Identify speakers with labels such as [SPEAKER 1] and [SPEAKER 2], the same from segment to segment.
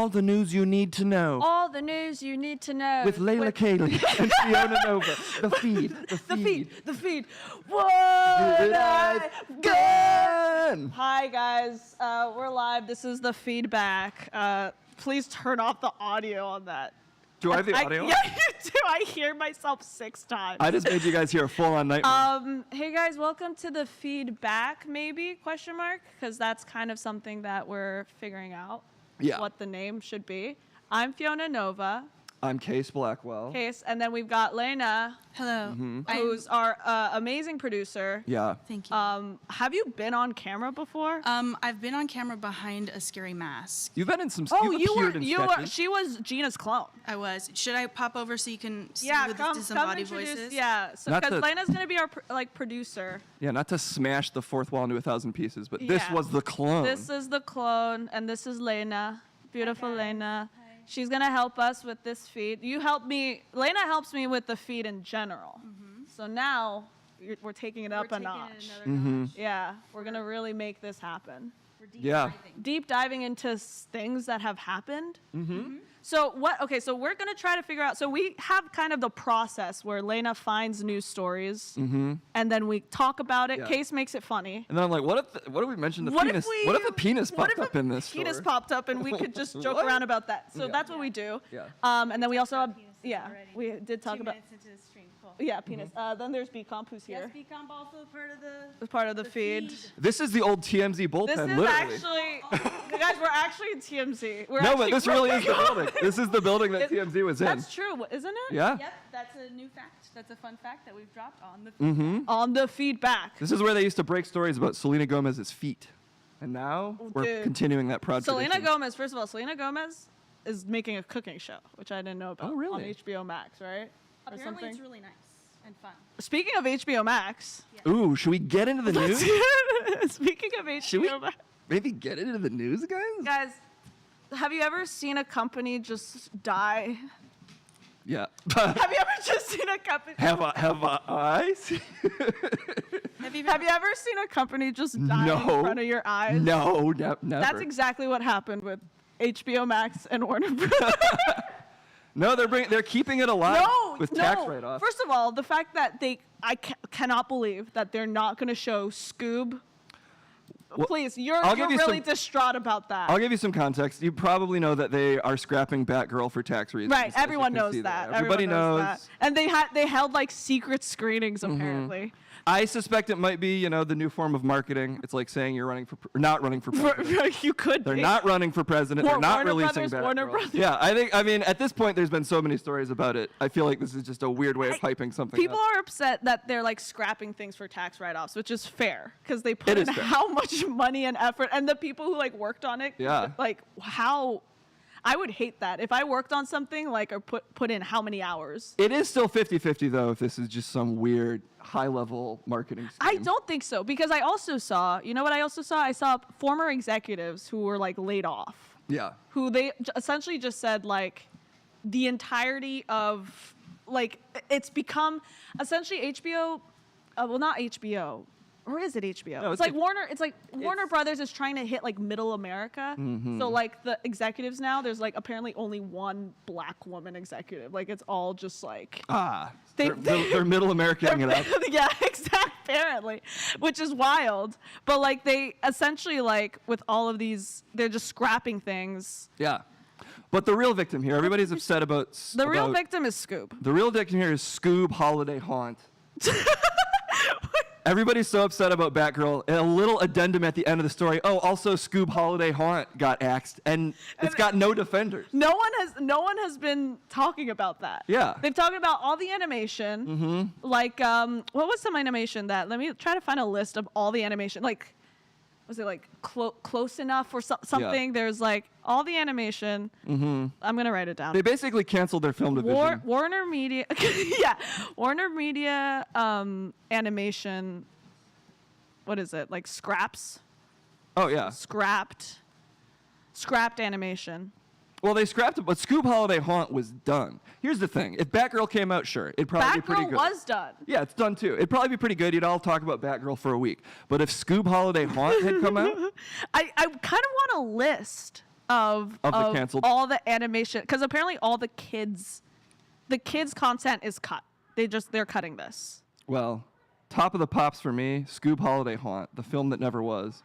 [SPEAKER 1] All the news you need to know.
[SPEAKER 2] All the news you need to know.
[SPEAKER 1] With Layla Kaylee and Fiona Nova. The feed.
[SPEAKER 2] The feed. What I've done. Hi, guys. We're live. This is the feedback. Please turn off the audio on that.
[SPEAKER 1] Do I have the audio?
[SPEAKER 2] Yeah, you do. I hear myself 6 times.
[SPEAKER 1] I just made you guys hear a full-on nightmare.
[SPEAKER 2] Hey, guys. Welcome to the feedback, maybe, ? Because that's kind of something that we're figuring out.
[SPEAKER 1] Yeah.
[SPEAKER 2] What the name should be. I'm Fiona Nova.
[SPEAKER 1] I'm Case Blackwell.
[SPEAKER 2] Case, and then we've got Lena.
[SPEAKER 3] Hello.
[SPEAKER 2] Who's our amazing producer.
[SPEAKER 1] Yeah.
[SPEAKER 3] Thank you.
[SPEAKER 2] Have you been on camera before?
[SPEAKER 3] I've been on camera behind a scary mask.
[SPEAKER 1] You've been in some.
[SPEAKER 2] Oh,
[SPEAKER 1] you were.
[SPEAKER 2] She was Gina's clone.
[SPEAKER 3] I was. Should I pop over so you can see with
[SPEAKER 2] come
[SPEAKER 3] disembodied
[SPEAKER 2] introduce.
[SPEAKER 3] voices?
[SPEAKER 2] Yeah, because Lena's gonna be our producer.
[SPEAKER 1] Yeah, not to smash the fourth wall into 1,000 pieces, but this was the clone.
[SPEAKER 2] This is the clone, and this is Lena. Beautiful Lena. Hi. She's gonna help us with this feed. You help me. Lena helps me with the feed in general. So now we're taking it up a notch. Yeah, we're gonna really make this happen.
[SPEAKER 3] We're
[SPEAKER 2] deep diving into things that have happened. So what? Okay, so we're gonna try to figure out. So we have kind of the process where Lena finds news stories, and then we talk about it.
[SPEAKER 1] Yeah.
[SPEAKER 2] Case makes it funny.
[SPEAKER 1] And then I'm like, what if we mentioned the penis? What if a penis popped up in this?
[SPEAKER 2] Penis
[SPEAKER 1] story?
[SPEAKER 2] popped up, and we could just joke around about that. So that's what we do.
[SPEAKER 1] Yeah.
[SPEAKER 2] And then we also have we did talk
[SPEAKER 3] 2
[SPEAKER 2] about
[SPEAKER 3] minutes into the stream. Cool.
[SPEAKER 2] penis. Then there's B-Comp who's here.
[SPEAKER 3] Yes, B-Comp also
[SPEAKER 2] Part of the feed.
[SPEAKER 1] This is the old TMZ bullpen,
[SPEAKER 2] This is
[SPEAKER 1] literally.
[SPEAKER 2] actually, guys, we're actually in TMZ.
[SPEAKER 1] No, but this really is the building. This is the building that TMZ was in.
[SPEAKER 2] That's true, isn't it?
[SPEAKER 1] Yeah.
[SPEAKER 3] Yep, that's a new fact. That's a fun fact that we've dropped on the feed.
[SPEAKER 2] On the feedback.
[SPEAKER 1] This is where they used to break stories about Selena Gomez's feet. And now we're continuing that project.
[SPEAKER 2] Selena Gomez, first of all, Selena Gomez is making a cooking show, which I didn't know about.
[SPEAKER 1] Oh, really?
[SPEAKER 2] On HBO Max, right?
[SPEAKER 3] Apparently it's really nice and fun.
[SPEAKER 2] Speaking of HBO Max.
[SPEAKER 1] Ooh, should we get into the news?
[SPEAKER 2] Speaking of HBO
[SPEAKER 1] Should we
[SPEAKER 2] Max.
[SPEAKER 1] maybe get into the news, guys?
[SPEAKER 2] Guys, have you ever seen a company just die?
[SPEAKER 1] Yeah.
[SPEAKER 2] Have you ever just seen a company?
[SPEAKER 1] Have I?
[SPEAKER 2] Have you ever seen a company just die in front of your eyes?
[SPEAKER 1] No, never.
[SPEAKER 2] That's exactly what happened with HBO Max and Warner Bros.
[SPEAKER 1] No, they're keeping it alive with tax write-off.
[SPEAKER 2] First of all, the fact that I cannot believe that they're not going to show Scoob.
[SPEAKER 1] Well,
[SPEAKER 2] please, you're really distraught about that.
[SPEAKER 1] I'll give you some context. You probably know that they are scrapping Batgirl for tax reasons.
[SPEAKER 2] Right, everyone knows that.
[SPEAKER 1] Everybody knows
[SPEAKER 2] that. And they held like secret screenings apparently.
[SPEAKER 1] I suspect it might be, the new form of marketing. It's like saying you're not running for president.
[SPEAKER 2] You could
[SPEAKER 1] They're not running for president. They're not releasing Batgirl.
[SPEAKER 2] Warner Brothers.
[SPEAKER 1] Yeah, I mean, at this point, there's been so many stories about it. I feel like this is just a weird way of hyping something
[SPEAKER 2] People
[SPEAKER 1] up.
[SPEAKER 2] are upset that they're like scrapping things for tax write-offs, which is fair because they put in how much money and effort, and the people who like worked on it.
[SPEAKER 1] Yeah.
[SPEAKER 2] Like how. I would hate that. If I worked on something, like, or put in how many hours.
[SPEAKER 1] It is still 50-50, though, if this is just some weird high-level marketing scheme.
[SPEAKER 2] I don't think so, because I also saw, you know what I also saw? I saw former executives who were, like, laid off.
[SPEAKER 1] Yeah.
[SPEAKER 2] Who they essentially just said, like, the entirety of, like, it's become essentially HBO, well, not HBO. Or is it HBO?
[SPEAKER 1] No,
[SPEAKER 2] it's like Warner. It's like Warner Brothers is trying to hit like middle America. So like the executives now, there's like apparently only one black woman executive. Like it's all just like
[SPEAKER 1] they're middle Americaning it up.
[SPEAKER 2] Yeah, exactly. Apparently, which is wild. But like they essentially like with all of these, they're just scrapping things.
[SPEAKER 1] Yeah. But the real victim here, everybody's upset about.
[SPEAKER 2] The real victim is Scoob.
[SPEAKER 1] The real victim here is Scoob Holiday Haunt. Everybody's so upset about Batgirl. And a little addendum at the end of the story. Oh, also Scoob Holiday Haunt got axed, and it's got no defenders.
[SPEAKER 2] No one has been talking about that.
[SPEAKER 1] Yeah.
[SPEAKER 2] They've talked about all the animation. Like what was some animation that? Let me try to find a list of all the animation. Like was it like close enough or something? Yeah. There's like all the animation. I'm gonna write it down.
[SPEAKER 1] They basically canceled their film division.
[SPEAKER 2] Warner Media, yeah, Warner Media animation. What is it? Like scraps?
[SPEAKER 1] Oh yeah.
[SPEAKER 2] Scrapped animation.
[SPEAKER 1] Well, they scrapped it, but Scoob Holiday Haunt was done. Here's the thing. If Batgirl came out, sure, it'd probably be pretty good.
[SPEAKER 2] Batgirl was done.
[SPEAKER 1] Yeah, it's done too. It'd probably be pretty good. You'd all talk about Batgirl for a week. But if Scoob Holiday Haunt had come out...
[SPEAKER 2] I kind of want a list of
[SPEAKER 1] the canceled.
[SPEAKER 2] all the animation, because apparently all the kids content is cut. They're cutting this.
[SPEAKER 1] Well, top of the pops for me, Scoob Holiday Haunt, the film that never was.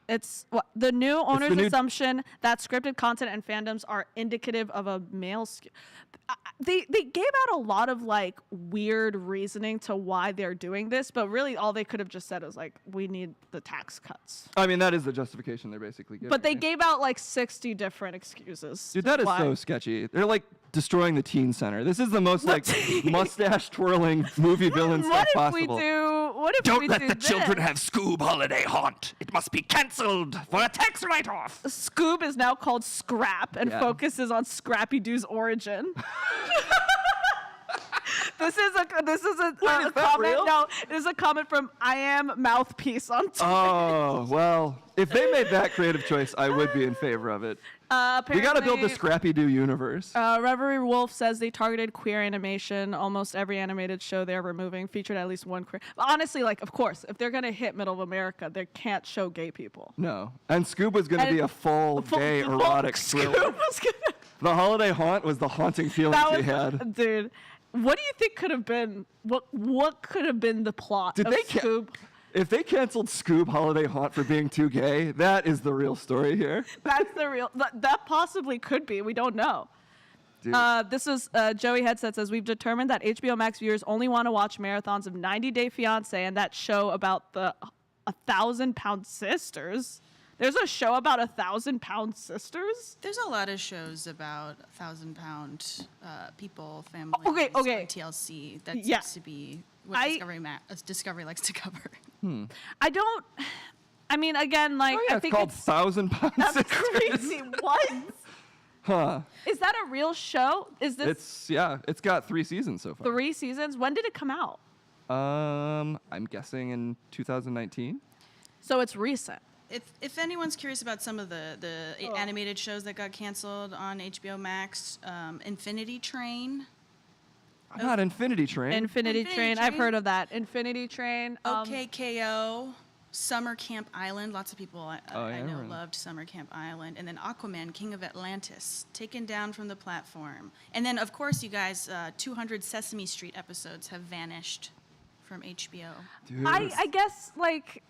[SPEAKER 2] It's the new owner's
[SPEAKER 1] new-
[SPEAKER 2] assumption that scripted content and fandoms are indicative of a male skew. They gave out a lot of like weird reasoning to why they're doing this, but really all they could have just said was like, we need the tax cuts.
[SPEAKER 1] I mean, that is the justification they're basically giving.
[SPEAKER 2] But they
[SPEAKER 1] me.
[SPEAKER 2] gave out like 60 different excuses.
[SPEAKER 1] Dude, that is
[SPEAKER 2] why.
[SPEAKER 1] so sketchy. They're like destroying the teen center. This is the most like mustache twirling movie villain stuff
[SPEAKER 2] What if
[SPEAKER 1] possible.
[SPEAKER 2] we do? What if
[SPEAKER 1] Don't
[SPEAKER 2] we
[SPEAKER 1] let
[SPEAKER 2] do
[SPEAKER 1] the
[SPEAKER 2] this?
[SPEAKER 1] children have Scoob Holiday Haunt. It must be cancelled for a tax write-off.
[SPEAKER 2] Scoob is now called Scrap and
[SPEAKER 1] Yeah.
[SPEAKER 2] focuses on Scrappy Doo's origin. This is a
[SPEAKER 1] is that
[SPEAKER 2] comment.
[SPEAKER 1] real?
[SPEAKER 2] No, it is a comment from I Am Mouthpiece on Twitter.
[SPEAKER 1] Oh, well, if they made that creative choice, I would be in favor of it. We got to build the Scrappy Doo universe.
[SPEAKER 2] Reverie Wolf says they targeted queer animation. Almost every animated show they're removing featured at least one queer. But honestly, like, of course, if they're gonna hit middle of America, they can't show gay people.
[SPEAKER 1] No. And Scoob was going to be a full gay erotic thriller.
[SPEAKER 2] Scoob was gonna-
[SPEAKER 1] The Holiday Haunt was the haunting feelings
[SPEAKER 2] That
[SPEAKER 1] he had.
[SPEAKER 2] dude. What do you think could have been? What could have been the plot
[SPEAKER 1] Did
[SPEAKER 2] of
[SPEAKER 1] they
[SPEAKER 2] Scoob?
[SPEAKER 1] If they canceled Scoob Holiday Haunt for being too gay, that is the real story here.
[SPEAKER 2] That's the real. That possibly could be. We don't know.
[SPEAKER 1] Dude.
[SPEAKER 2] This is Joey Headset says we've determined that HBO Max viewers only want to watch marathons of 90 Day Fiancé and that show about the 1,000-pound sisters. There's a show about 1,000-pound sisters.
[SPEAKER 3] There's a lot of shows about 1,000-pound people, families.
[SPEAKER 2] Okay.
[SPEAKER 3] On TLC. That
[SPEAKER 2] Yeah.
[SPEAKER 3] seems to be what Discovery likes to cover.
[SPEAKER 2] I mean, again, like
[SPEAKER 1] Oh, yeah,
[SPEAKER 2] I
[SPEAKER 1] it's
[SPEAKER 2] think
[SPEAKER 1] called
[SPEAKER 2] it's
[SPEAKER 1] 1,000-pound
[SPEAKER 2] that's
[SPEAKER 1] sisters.
[SPEAKER 2] crazy. What?
[SPEAKER 1] Huh.
[SPEAKER 2] Is that a real show? Is this
[SPEAKER 1] It's got 3 seasons so far.
[SPEAKER 2] 3 seasons? When did it come out?
[SPEAKER 1] I'm guessing in 2019.
[SPEAKER 2] So it's recent.
[SPEAKER 3] If anyone's curious about some of the animated shows that got canceled on HBO Max, Infinity Train.
[SPEAKER 1] Not Infinity Train.
[SPEAKER 2] Infinity
[SPEAKER 3] Infinity
[SPEAKER 2] Train. I've
[SPEAKER 3] Train?
[SPEAKER 2] heard of that. Infinity Train.
[SPEAKER 3] OKKO, Summer Camp Island. Lots of people I
[SPEAKER 1] yeah,
[SPEAKER 3] know
[SPEAKER 1] right.
[SPEAKER 3] loved Summer Camp Island. And then Aquaman, King of Atlantis, taken down from the platform. And then, of course, you guys, 200 Sesame Street episodes have vanished from HBO.
[SPEAKER 1] Dude.
[SPEAKER 2] I guess, like,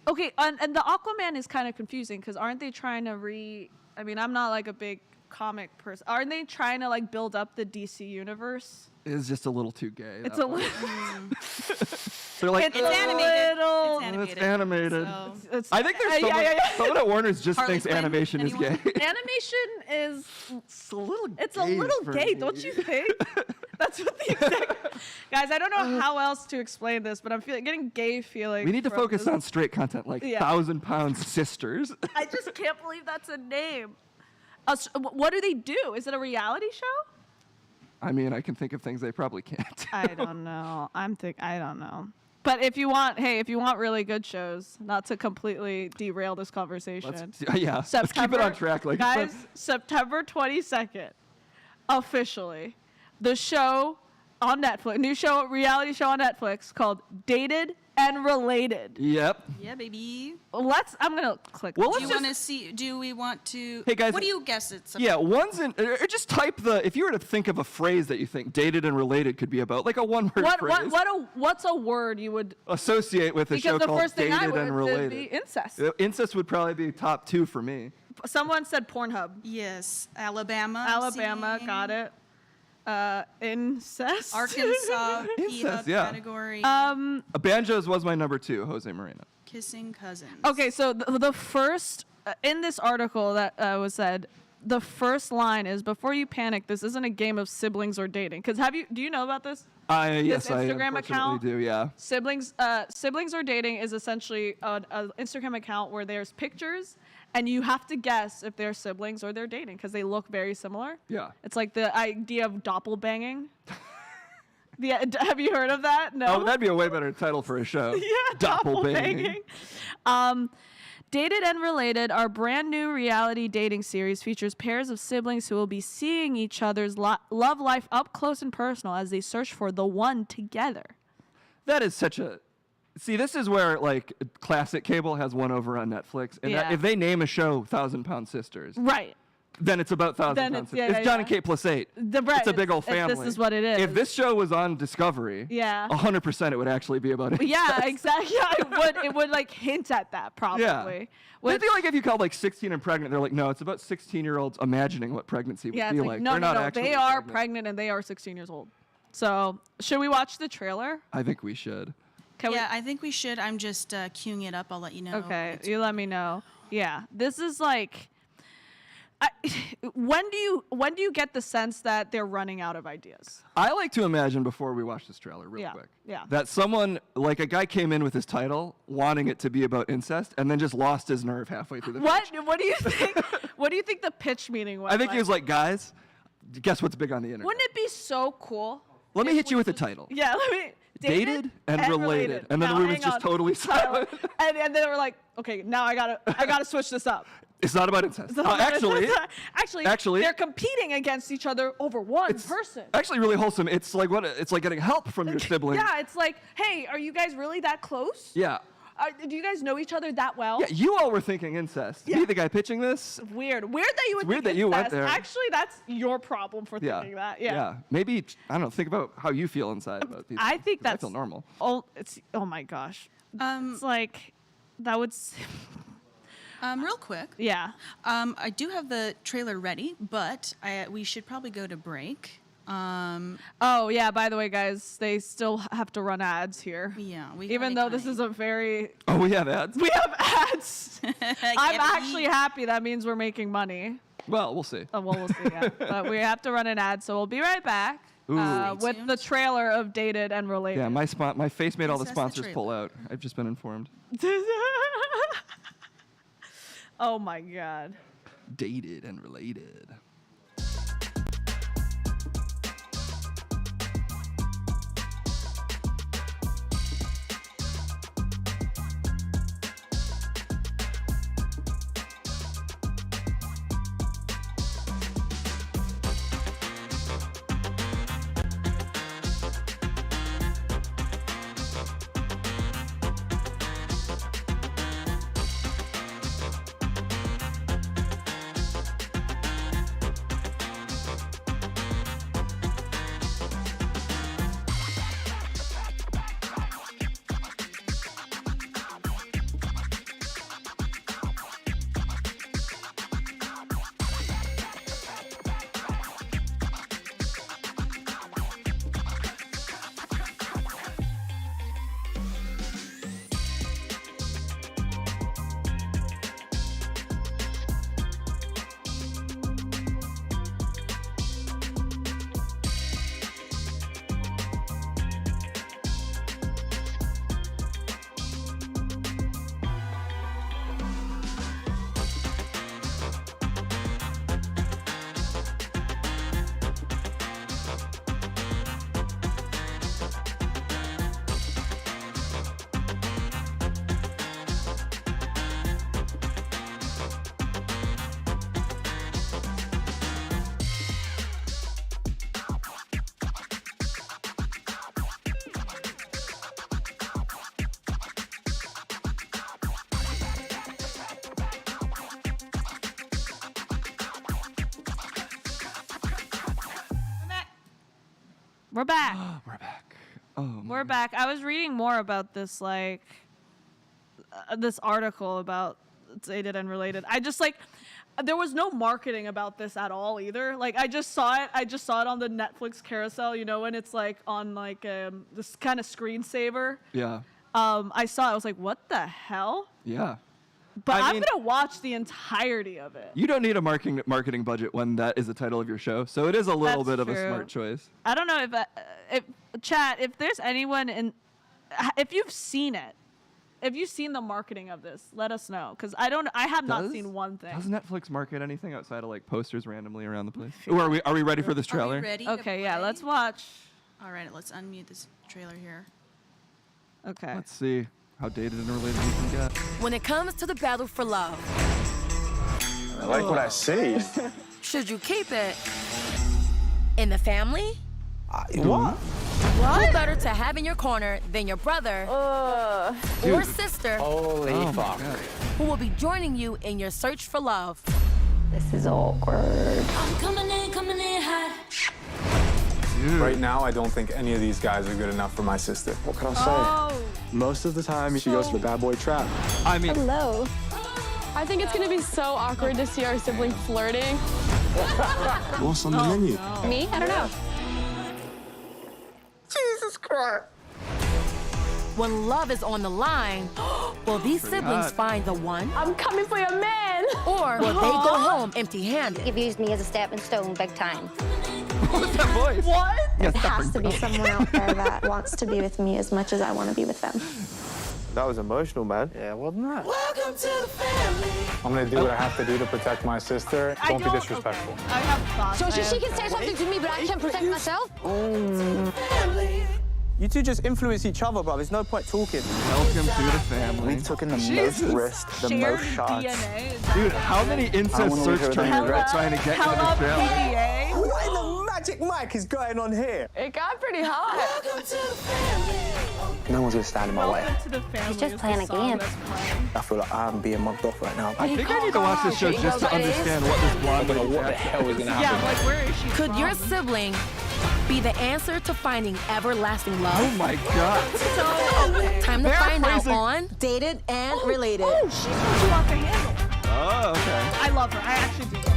[SPEAKER 2] okay, and the Aquaman is kind of confusing because aren't they trying to I mean, I'm not like a big comic person. Aren't they trying to like build up the DC universe?
[SPEAKER 1] It's just a little too gay.
[SPEAKER 2] It's
[SPEAKER 1] that
[SPEAKER 2] a
[SPEAKER 1] one.
[SPEAKER 2] little.
[SPEAKER 1] They're like,
[SPEAKER 3] It's animated.
[SPEAKER 2] little-
[SPEAKER 3] It's
[SPEAKER 1] It's animated.
[SPEAKER 3] So.
[SPEAKER 2] It's,
[SPEAKER 1] I think there's someone at Warner's just
[SPEAKER 3] Harley
[SPEAKER 1] thinks
[SPEAKER 3] Quinn,
[SPEAKER 1] animation is
[SPEAKER 3] anyone?
[SPEAKER 1] gay.
[SPEAKER 2] animation is.
[SPEAKER 1] It's a little
[SPEAKER 2] It's a little
[SPEAKER 1] for
[SPEAKER 2] gay,
[SPEAKER 1] me.
[SPEAKER 2] don't you think? That's what the exact. Guys, I don't know how else to explain this, but I'm getting gay feelings.
[SPEAKER 1] We need to
[SPEAKER 2] from
[SPEAKER 1] focus
[SPEAKER 2] this.
[SPEAKER 1] on straight content like
[SPEAKER 2] Yeah.
[SPEAKER 1] 1,000-pound sisters.
[SPEAKER 2] I just can't believe that's a name. What do they do? Is it a reality show?
[SPEAKER 1] I mean, I can think of things they probably can't.
[SPEAKER 2] I don't know. I don't know. But if you want really good shows, not to completely derail this conversation.
[SPEAKER 1] Let's keep it on track. Like,
[SPEAKER 2] guys, September 22nd, officially, the show on Netflix, reality show on Netflix called Dated and Related.
[SPEAKER 1] Yep.
[SPEAKER 3] Yeah, baby.
[SPEAKER 2] I'm gonna click.
[SPEAKER 1] Well,
[SPEAKER 3] Do
[SPEAKER 1] let's
[SPEAKER 3] you
[SPEAKER 1] just
[SPEAKER 3] want to see? Do we want to?
[SPEAKER 1] Hey, guys,
[SPEAKER 3] what do you guess it's?
[SPEAKER 1] Yeah, one's in. Or just type if you were to think of a phrase that you think dated and related could be about, like a one-word phrase.
[SPEAKER 2] What's a word you would?
[SPEAKER 1] Associate with a
[SPEAKER 2] Because
[SPEAKER 1] show
[SPEAKER 2] the
[SPEAKER 1] called
[SPEAKER 2] first thing
[SPEAKER 1] Dated
[SPEAKER 2] I
[SPEAKER 1] and
[SPEAKER 2] would
[SPEAKER 1] Related.
[SPEAKER 2] be incest.
[SPEAKER 1] Incest would probably be top 2 for me.
[SPEAKER 2] Someone said Pornhub.
[SPEAKER 3] Yes, Alabama.
[SPEAKER 2] Alabama,
[SPEAKER 3] seeing.
[SPEAKER 2] got it. Incest.
[SPEAKER 3] Arkansas,
[SPEAKER 1] Incest,
[SPEAKER 3] P-Hub
[SPEAKER 1] yeah.
[SPEAKER 3] category.
[SPEAKER 1] Banjos was my number 2, Jose Moreno.
[SPEAKER 3] Kissing cousins.
[SPEAKER 2] Okay, so the first in this article that was said, the first line is, "Before you panic, this isn't a game of siblings or dating." Because do you know about this?
[SPEAKER 1] Yes, I
[SPEAKER 2] Instagram
[SPEAKER 1] unfortunately
[SPEAKER 2] account?
[SPEAKER 1] do. Yeah.
[SPEAKER 2] Siblings or dating is essentially an Instagram account where there's pictures, and you have to guess if they're siblings or they're dating because they look very similar.
[SPEAKER 1] Yeah.
[SPEAKER 2] It's like the idea of doppelbanging. Have you heard of that? No.
[SPEAKER 1] Oh, that'd be a way better title for a show.
[SPEAKER 2] Yeah,
[SPEAKER 1] Doppelbanging.
[SPEAKER 2] Dated and Related, our brand new reality dating series, features pairs of siblings who will be seeing each other's love life up close and personal as they search for the one together.
[SPEAKER 1] That is such a See, this is where like classic cable has one over on Netflix, and that,
[SPEAKER 2] Yeah.
[SPEAKER 1] if they name a show 1,000-Pound Sisters,
[SPEAKER 2] Right.
[SPEAKER 1] then it's about 1,000-Pound Sisters. It's John and Kate plus 8.
[SPEAKER 2] Right,
[SPEAKER 1] It's a big old family.
[SPEAKER 2] This is what it is.
[SPEAKER 1] If this show was on Discovery,
[SPEAKER 2] Yeah.
[SPEAKER 1] 100% it would actually be about it.
[SPEAKER 2] Yeah, exactly. Yeah, it would like hint at that probably.
[SPEAKER 1] Yeah. I
[SPEAKER 2] Which-
[SPEAKER 1] feel like if you called like 16 and pregnant, they're like, no, it's about 16-year-olds imagining what pregnancy would
[SPEAKER 2] yeah,
[SPEAKER 1] be
[SPEAKER 2] it's
[SPEAKER 1] like.
[SPEAKER 2] no,
[SPEAKER 1] They're
[SPEAKER 2] no,
[SPEAKER 1] not
[SPEAKER 2] no.
[SPEAKER 1] actually
[SPEAKER 2] They are pregnant and they are 16 years old. So, should we watch the trailer?
[SPEAKER 1] I think we should.
[SPEAKER 2] Can
[SPEAKER 3] Yeah, I think we should. I'm just queuing it up. I'll let you know.
[SPEAKER 2] Okay, you let me know. Yeah, this is like. When do you get the sense that they're running out of ideas?
[SPEAKER 1] I like to imagine before we watch this trailer real quick.
[SPEAKER 2] Yeah.
[SPEAKER 1] That someone, like a guy came in with his title, wanting it to be about incest, and then just lost his nerve halfway through the pitch.
[SPEAKER 2] What do you think? What do you think the pitch meeting was?
[SPEAKER 1] I think he was like, guys, guess what's big on the internet?
[SPEAKER 2] Wouldn't it be so cool?
[SPEAKER 1] Let me
[SPEAKER 2] if
[SPEAKER 1] hit you
[SPEAKER 2] we
[SPEAKER 1] with a
[SPEAKER 2] just-
[SPEAKER 1] title.
[SPEAKER 2] Yeah, let me.
[SPEAKER 1] Dated and related. And then
[SPEAKER 2] Now,
[SPEAKER 1] the room is
[SPEAKER 2] hang
[SPEAKER 1] just
[SPEAKER 2] on.
[SPEAKER 1] totally silent.
[SPEAKER 2] And they were like, okay, now I gotta switch this up.
[SPEAKER 1] It's not about incest.
[SPEAKER 2] So actually, they're competing against each other over one person.
[SPEAKER 1] Actually really wholesome. It's like it's like getting help from your sibling.
[SPEAKER 2] Yeah, it's like, hey, are you guys really that close?
[SPEAKER 1] Yeah.
[SPEAKER 2] Do you guys know each other that well?
[SPEAKER 1] Yeah, you all were thinking incest.
[SPEAKER 2] Yeah.
[SPEAKER 1] Me, the guy pitching this.
[SPEAKER 2] Weird that you would.
[SPEAKER 1] weird
[SPEAKER 2] think
[SPEAKER 1] that you went
[SPEAKER 2] incest.
[SPEAKER 1] there.
[SPEAKER 2] Actually, that's your problem for
[SPEAKER 1] Yeah.
[SPEAKER 2] thinking that. Yeah.
[SPEAKER 1] Maybe, I don't know, think about how you feel inside about these
[SPEAKER 2] I
[SPEAKER 1] things,
[SPEAKER 2] think
[SPEAKER 1] 'cause
[SPEAKER 2] that's
[SPEAKER 1] I feel normal.
[SPEAKER 2] Oh my gosh. It's like that would.
[SPEAKER 3] Real quick.
[SPEAKER 2] Yeah.
[SPEAKER 3] I do have the trailer ready, but we should probably go to break.
[SPEAKER 2] Oh yeah. By the way, guys, they still have to run ads here.
[SPEAKER 3] Yeah.
[SPEAKER 2] Even though this is a very.
[SPEAKER 1] Oh, we have ads?
[SPEAKER 2] We have ads. I'm
[SPEAKER 3] Gabby.
[SPEAKER 2] actually happy. That means we're making money.
[SPEAKER 1] Well, we'll see.
[SPEAKER 2] Oh, well, we'll see. Yeah. But we have to run an ad, so we'll be right back
[SPEAKER 1] Ooh.
[SPEAKER 2] with
[SPEAKER 3] tuned.
[SPEAKER 2] the trailer of Dated and Related.
[SPEAKER 1] Yeah, my face made all the
[SPEAKER 3] Yes, that's the
[SPEAKER 1] sponsors
[SPEAKER 3] trailer.
[SPEAKER 1] pull out. I've just been informed.
[SPEAKER 2] Oh my God.
[SPEAKER 1] Dated and related.
[SPEAKER 2] We're back.
[SPEAKER 1] We're back. Oh,
[SPEAKER 2] We're back. I was reading more about this, like, this article about Dated and Related. I just, like, there was no marketing about this at all either. Like, I just saw it on the Netflix carousel, you know, when it's, like, on, like, this kind of screensaver.
[SPEAKER 1] yeah.
[SPEAKER 2] I saw it. I was like, what the hell?
[SPEAKER 1] Yeah.
[SPEAKER 2] But
[SPEAKER 1] I
[SPEAKER 2] I'm
[SPEAKER 1] mean-
[SPEAKER 2] going to watch the entirety of it.
[SPEAKER 1] You don't need a marketing budget when that is the title of your show, so it is a little
[SPEAKER 2] That's
[SPEAKER 1] bit of a
[SPEAKER 2] true.
[SPEAKER 1] smart choice.
[SPEAKER 2] I don't know if chat, if there's anyone if you've seen it, if you've seen the marketing of this, let us know. Because I have not seen one thing.
[SPEAKER 1] Does Netflix market anything outside of like posters randomly around the place? Ooh, are we ready for this
[SPEAKER 3] Are we
[SPEAKER 1] trailer?
[SPEAKER 3] ready to
[SPEAKER 2] Okay, yeah,
[SPEAKER 3] play?
[SPEAKER 2] let's watch.
[SPEAKER 3] All right, let's unmute this trailer here.
[SPEAKER 2] Okay.
[SPEAKER 1] Let's see how dated and related we can get.
[SPEAKER 4] When it comes to the battle for love,
[SPEAKER 5] I like what I see.
[SPEAKER 4] should you keep it in the family
[SPEAKER 5] What?
[SPEAKER 4] Who better to have in your corner than your brother or sister
[SPEAKER 5] Holy fuck.
[SPEAKER 4] who will be joining you in your search for love?
[SPEAKER 6] This is awkward.
[SPEAKER 4] Coming in hot.
[SPEAKER 5] Right now, I don't think any of these guys are good enough for my sister. What can I say?
[SPEAKER 2] Oh.
[SPEAKER 5] Most of the time, she goes to the bad boy trap.
[SPEAKER 1] I mean,
[SPEAKER 6] Hello.
[SPEAKER 7] I think it's gonna be so awkward to see our sibling flirting.
[SPEAKER 5] What's on the menu?
[SPEAKER 6] Me? I don't know.
[SPEAKER 5] Jesus Christ.
[SPEAKER 4] When love is on the line, will these siblings
[SPEAKER 1] hot.
[SPEAKER 4] find the one?
[SPEAKER 7] I'm coming for your man.
[SPEAKER 4] Or will they go home empty-handed?
[SPEAKER 6] You've used me as a stepping stone big time.
[SPEAKER 1] what's that voice?
[SPEAKER 2] What?
[SPEAKER 1] Yes,
[SPEAKER 8] It has to be someone out there that wants to be with me as much as I want to be with them.
[SPEAKER 5] That was emotional, man. Yeah, wasn't that?
[SPEAKER 4] Welcome to the family.
[SPEAKER 5] I'm gonna do what I have to do to protect my sister.
[SPEAKER 2] I
[SPEAKER 5] Don't be
[SPEAKER 2] don't-
[SPEAKER 5] disrespectful.
[SPEAKER 2] Okay. I have thoughts.
[SPEAKER 8] So
[SPEAKER 2] I
[SPEAKER 8] she
[SPEAKER 2] have
[SPEAKER 8] can say something to me, but I can't protect myself?
[SPEAKER 9] You two just influence each other, bro. There's no point talking.
[SPEAKER 1] Welcome to the family.
[SPEAKER 9] We've taken the
[SPEAKER 2] Jesus.
[SPEAKER 9] most risks, the
[SPEAKER 2] Shared
[SPEAKER 9] most shots.
[SPEAKER 2] DNA.
[SPEAKER 1] Dude, how many incest
[SPEAKER 5] wanna leave
[SPEAKER 1] search
[SPEAKER 5] her with
[SPEAKER 1] terms
[SPEAKER 5] any
[SPEAKER 1] are
[SPEAKER 5] regrets.
[SPEAKER 1] trying to get into
[SPEAKER 2] Hella
[SPEAKER 1] this family?
[SPEAKER 2] PDA.
[SPEAKER 9] What in the magic mic is going on here?
[SPEAKER 7] It got pretty hot.
[SPEAKER 5] No one's gonna stand in my way.
[SPEAKER 2] Welcome to the family.
[SPEAKER 6] just
[SPEAKER 2] is
[SPEAKER 6] playing
[SPEAKER 2] the
[SPEAKER 6] a
[SPEAKER 2] song
[SPEAKER 6] game.
[SPEAKER 2] that's playing.
[SPEAKER 9] I feel like I'm being mugged off right now.
[SPEAKER 1] I think I need to watch this show just to understand what this blonde lady
[SPEAKER 5] What the hell is gonna happen?
[SPEAKER 2] Yeah, like where is she
[SPEAKER 4] Could
[SPEAKER 2] from?
[SPEAKER 4] your sibling be the answer to finding everlasting
[SPEAKER 1] Oh
[SPEAKER 4] love?
[SPEAKER 1] my god.
[SPEAKER 4] Time to find out
[SPEAKER 1] Paraphrasing.
[SPEAKER 4] on Dated and Related.
[SPEAKER 2] Oh, she's supposed to off the handle.
[SPEAKER 1] Oh, okay.
[SPEAKER 2] I love her. I actually do love her.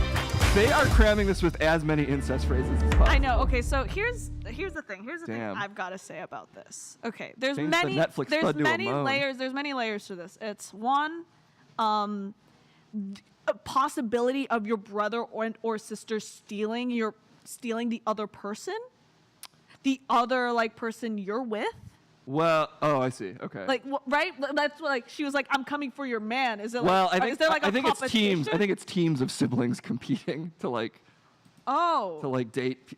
[SPEAKER 1] They are cramming this with as many incest phrases as possible.
[SPEAKER 2] I know. Okay, so here's the thing. Here's the
[SPEAKER 1] Damn.
[SPEAKER 2] thing I've got to say about this. Okay, there's
[SPEAKER 1] Change the
[SPEAKER 2] many
[SPEAKER 1] Netflix
[SPEAKER 2] there's
[SPEAKER 1] bud to a
[SPEAKER 2] many
[SPEAKER 1] moan.
[SPEAKER 2] layers. There's many layers to this. It's one, a possibility of your brother or sister stealing the other person, the other like person you're with.
[SPEAKER 1] Well, oh, I see. Okay.
[SPEAKER 2] Like right? That's what like she was like, I'm coming for your man. Is it like?
[SPEAKER 1] well, I
[SPEAKER 2] is
[SPEAKER 1] think
[SPEAKER 2] there like a
[SPEAKER 1] I think it's teams. I
[SPEAKER 2] competition?
[SPEAKER 1] think it's teams of siblings competing to like
[SPEAKER 2] Oh.
[SPEAKER 1] date.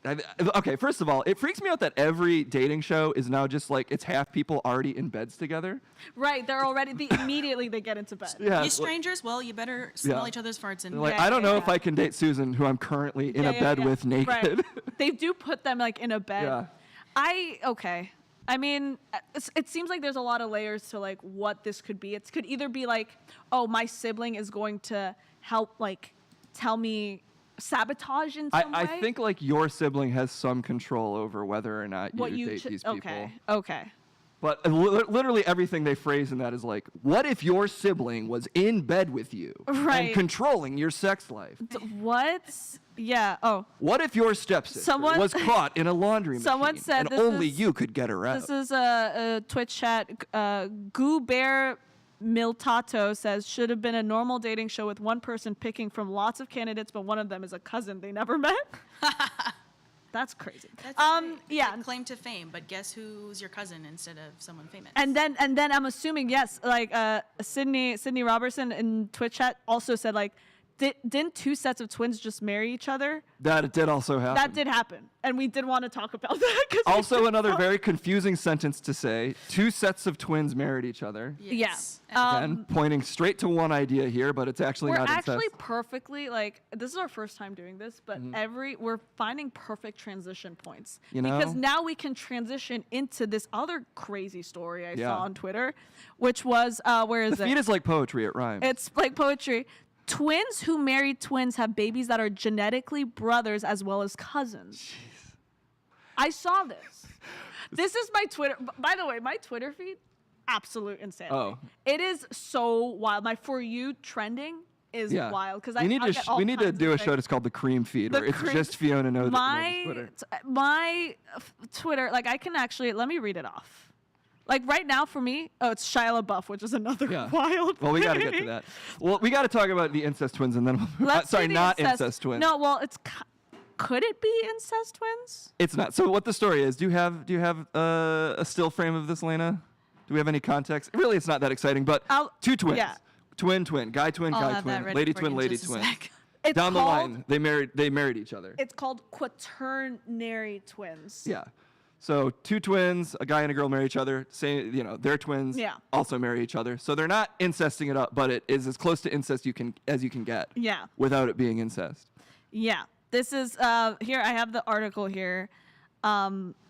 [SPEAKER 1] Okay, first of all, it freaks me out that every dating show is now just like it's half people already in beds together.
[SPEAKER 2] Right, they're already immediately they get into bed.
[SPEAKER 1] Yeah.
[SPEAKER 3] You strangers? Well, you better smell each other's farts and.
[SPEAKER 1] Like,
[SPEAKER 2] Yeah,
[SPEAKER 1] I don't know
[SPEAKER 2] yeah,
[SPEAKER 1] if
[SPEAKER 2] yeah.
[SPEAKER 1] I can date Susan, who I'm currently in a bed with naked.
[SPEAKER 2] Right. They do put them like in a bed.
[SPEAKER 1] Yeah.
[SPEAKER 2] Okay. I mean, it seems like there's a lot of layers to like what this could be. It could either be like, oh, my sibling is going to help like tell me sabotage in some way.
[SPEAKER 1] I think like your sibling has some control over whether or not
[SPEAKER 2] what
[SPEAKER 1] you
[SPEAKER 2] you
[SPEAKER 1] date these people.
[SPEAKER 2] Okay.
[SPEAKER 1] But literally everything they phrase in that is like, what if your sibling was in bed with you
[SPEAKER 2] Right.
[SPEAKER 1] and controlling your sex life?
[SPEAKER 2] What? Yeah. Oh.
[SPEAKER 1] What if your stepsister
[SPEAKER 2] Someone-
[SPEAKER 1] was caught in a laundry machine
[SPEAKER 2] Someone said
[SPEAKER 1] and
[SPEAKER 2] this
[SPEAKER 1] only
[SPEAKER 2] is-
[SPEAKER 1] you could get her out?
[SPEAKER 2] This is a Twitch chat. Goo Bear Miltato says should have been a normal dating show with one person picking from lots of candidates, but one of them is a cousin they never met. That's crazy.
[SPEAKER 3] That's right.
[SPEAKER 2] Yeah.
[SPEAKER 3] Like, claim to fame, but guess who's your cousin instead of someone famous?
[SPEAKER 2] And then I'm assuming yes, like Sydney Robertson in Twitch chat also said like, didn't two sets of twins just marry each other?
[SPEAKER 1] That did also happen.
[SPEAKER 2] That did happen, and we did want to talk about that. 'Cause we
[SPEAKER 1] Also,
[SPEAKER 2] did
[SPEAKER 1] another
[SPEAKER 2] talk-
[SPEAKER 1] very confusing sentence to say. Two sets of twins married each other.
[SPEAKER 3] Yes.
[SPEAKER 2] Yeah.
[SPEAKER 1] Again, pointing straight to one idea here, but it's actually
[SPEAKER 2] We're
[SPEAKER 1] not
[SPEAKER 2] actually
[SPEAKER 1] incest.
[SPEAKER 2] perfectly like this is our first time doing this, but we're finding perfect transition points.
[SPEAKER 1] You know?
[SPEAKER 2] Because now we can transition into this other crazy story I
[SPEAKER 1] Yeah.
[SPEAKER 2] saw on Twitter, which was where is
[SPEAKER 1] The
[SPEAKER 2] it?
[SPEAKER 1] feed is like poetry, it rhymes.
[SPEAKER 2] It's like poetry. Twins who married twins have babies that are genetically brothers as well as cousins. I saw this. This is my Twitter. By the way, my Twitter feed, absolute insanity.
[SPEAKER 1] Oh.
[SPEAKER 2] It is so wild. My For You trending is
[SPEAKER 1] yeah.
[SPEAKER 2] wild because
[SPEAKER 1] we need
[SPEAKER 2] I'll
[SPEAKER 1] to
[SPEAKER 2] get all
[SPEAKER 1] we need to
[SPEAKER 2] kinds
[SPEAKER 1] do
[SPEAKER 2] of
[SPEAKER 1] a show
[SPEAKER 2] things.
[SPEAKER 1] that's called the Cream Feed,
[SPEAKER 2] The
[SPEAKER 1] where it's
[SPEAKER 2] Cream-
[SPEAKER 1] just Fiona Nova's
[SPEAKER 2] My
[SPEAKER 1] Twitter.
[SPEAKER 2] Twitter, like I can actually let me read it off. Like right now for me, oh, it's Shia Labeouf, which is another
[SPEAKER 1] Yeah.
[SPEAKER 2] wild.
[SPEAKER 1] Well, we got to get to
[SPEAKER 2] thing.
[SPEAKER 1] that. Well, we got to talk about the incest twins, and then
[SPEAKER 2] Let's
[SPEAKER 1] sorry,
[SPEAKER 2] do the
[SPEAKER 1] not incest twins.
[SPEAKER 2] No, well, could it be incest twins?
[SPEAKER 1] It's not. So what the story is? Do you have a still frame of this, Lena? Do we have any context? Really, it's not that exciting. But two twins,
[SPEAKER 2] yeah.
[SPEAKER 1] twin, guy twin,
[SPEAKER 3] I'll
[SPEAKER 1] guy
[SPEAKER 3] have that
[SPEAKER 1] twin,
[SPEAKER 3] ready
[SPEAKER 1] lady
[SPEAKER 3] for
[SPEAKER 1] twin,
[SPEAKER 3] you in
[SPEAKER 1] lady
[SPEAKER 3] just a
[SPEAKER 1] twin.
[SPEAKER 3] sec.
[SPEAKER 2] It's
[SPEAKER 1] Down the
[SPEAKER 2] called-
[SPEAKER 1] line, they married each other.
[SPEAKER 2] It's called quaternary twins.
[SPEAKER 1] Yeah. So two twins, a guy and a girl marry each other. They're twins.
[SPEAKER 2] Yeah.
[SPEAKER 1] Also marry each other. So they're not incesting it up, but it is as close to incest as you can get.
[SPEAKER 2] Yeah.
[SPEAKER 1] Without it being incest.
[SPEAKER 2] Yeah. This is here. I have the article here.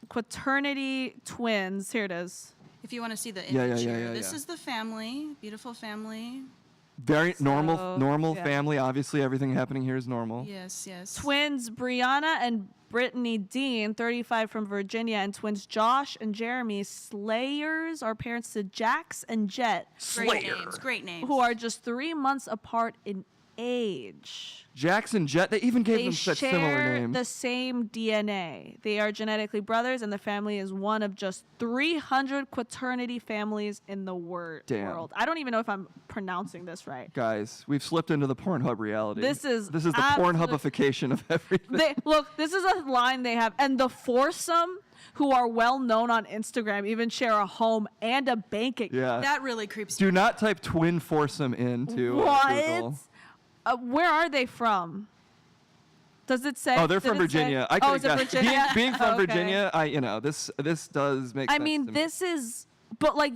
[SPEAKER 2] Quaternity Twins. Here it is.
[SPEAKER 3] If you want to see the
[SPEAKER 1] Yeah,
[SPEAKER 3] image
[SPEAKER 1] yeah,
[SPEAKER 3] here,
[SPEAKER 1] yeah,
[SPEAKER 3] this
[SPEAKER 1] yeah.
[SPEAKER 3] is the family, beautiful family.
[SPEAKER 1] Very normal
[SPEAKER 2] yeah.
[SPEAKER 1] family. Obviously, everything happening here is normal.
[SPEAKER 3] Yes, yes.
[SPEAKER 2] Twins Brianna and Brittany Dean, 35 from Virginia, and twins Josh and Jeremy Slayers are parents to Jax and Jet,
[SPEAKER 3] Great names, great names.
[SPEAKER 2] who are just 3 months apart in age.
[SPEAKER 1] Jackson Jet, they even gave
[SPEAKER 2] They
[SPEAKER 1] them such
[SPEAKER 2] share
[SPEAKER 1] similar names.
[SPEAKER 2] the same DNA. They are genetically brothers, and the family is one of just 300 quaternity families in the
[SPEAKER 1] Damn.
[SPEAKER 2] world. I don't even know if I'm pronouncing this right.
[SPEAKER 1] Guys, we've slipped into the Pornhub reality.
[SPEAKER 2] This is
[SPEAKER 1] the
[SPEAKER 2] absolute-
[SPEAKER 1] Pornhubification of everything.
[SPEAKER 2] Look, this is a line they have, and the foursome, who are well known on Instagram, even share a home and a bank account.
[SPEAKER 1] Yeah.
[SPEAKER 3] That really creeps me.
[SPEAKER 1] Do not type twin foursome into
[SPEAKER 2] What?
[SPEAKER 1] Google.
[SPEAKER 2] Where are they from? Does it say?
[SPEAKER 1] Oh, they're
[SPEAKER 2] Did
[SPEAKER 1] from
[SPEAKER 2] it say?
[SPEAKER 1] Virginia. I
[SPEAKER 2] Oh,
[SPEAKER 1] could
[SPEAKER 2] is it Virginia?
[SPEAKER 1] Being from
[SPEAKER 2] Okay.
[SPEAKER 1] Virginia, this does make
[SPEAKER 2] I
[SPEAKER 1] sense.
[SPEAKER 2] mean, this is. But like,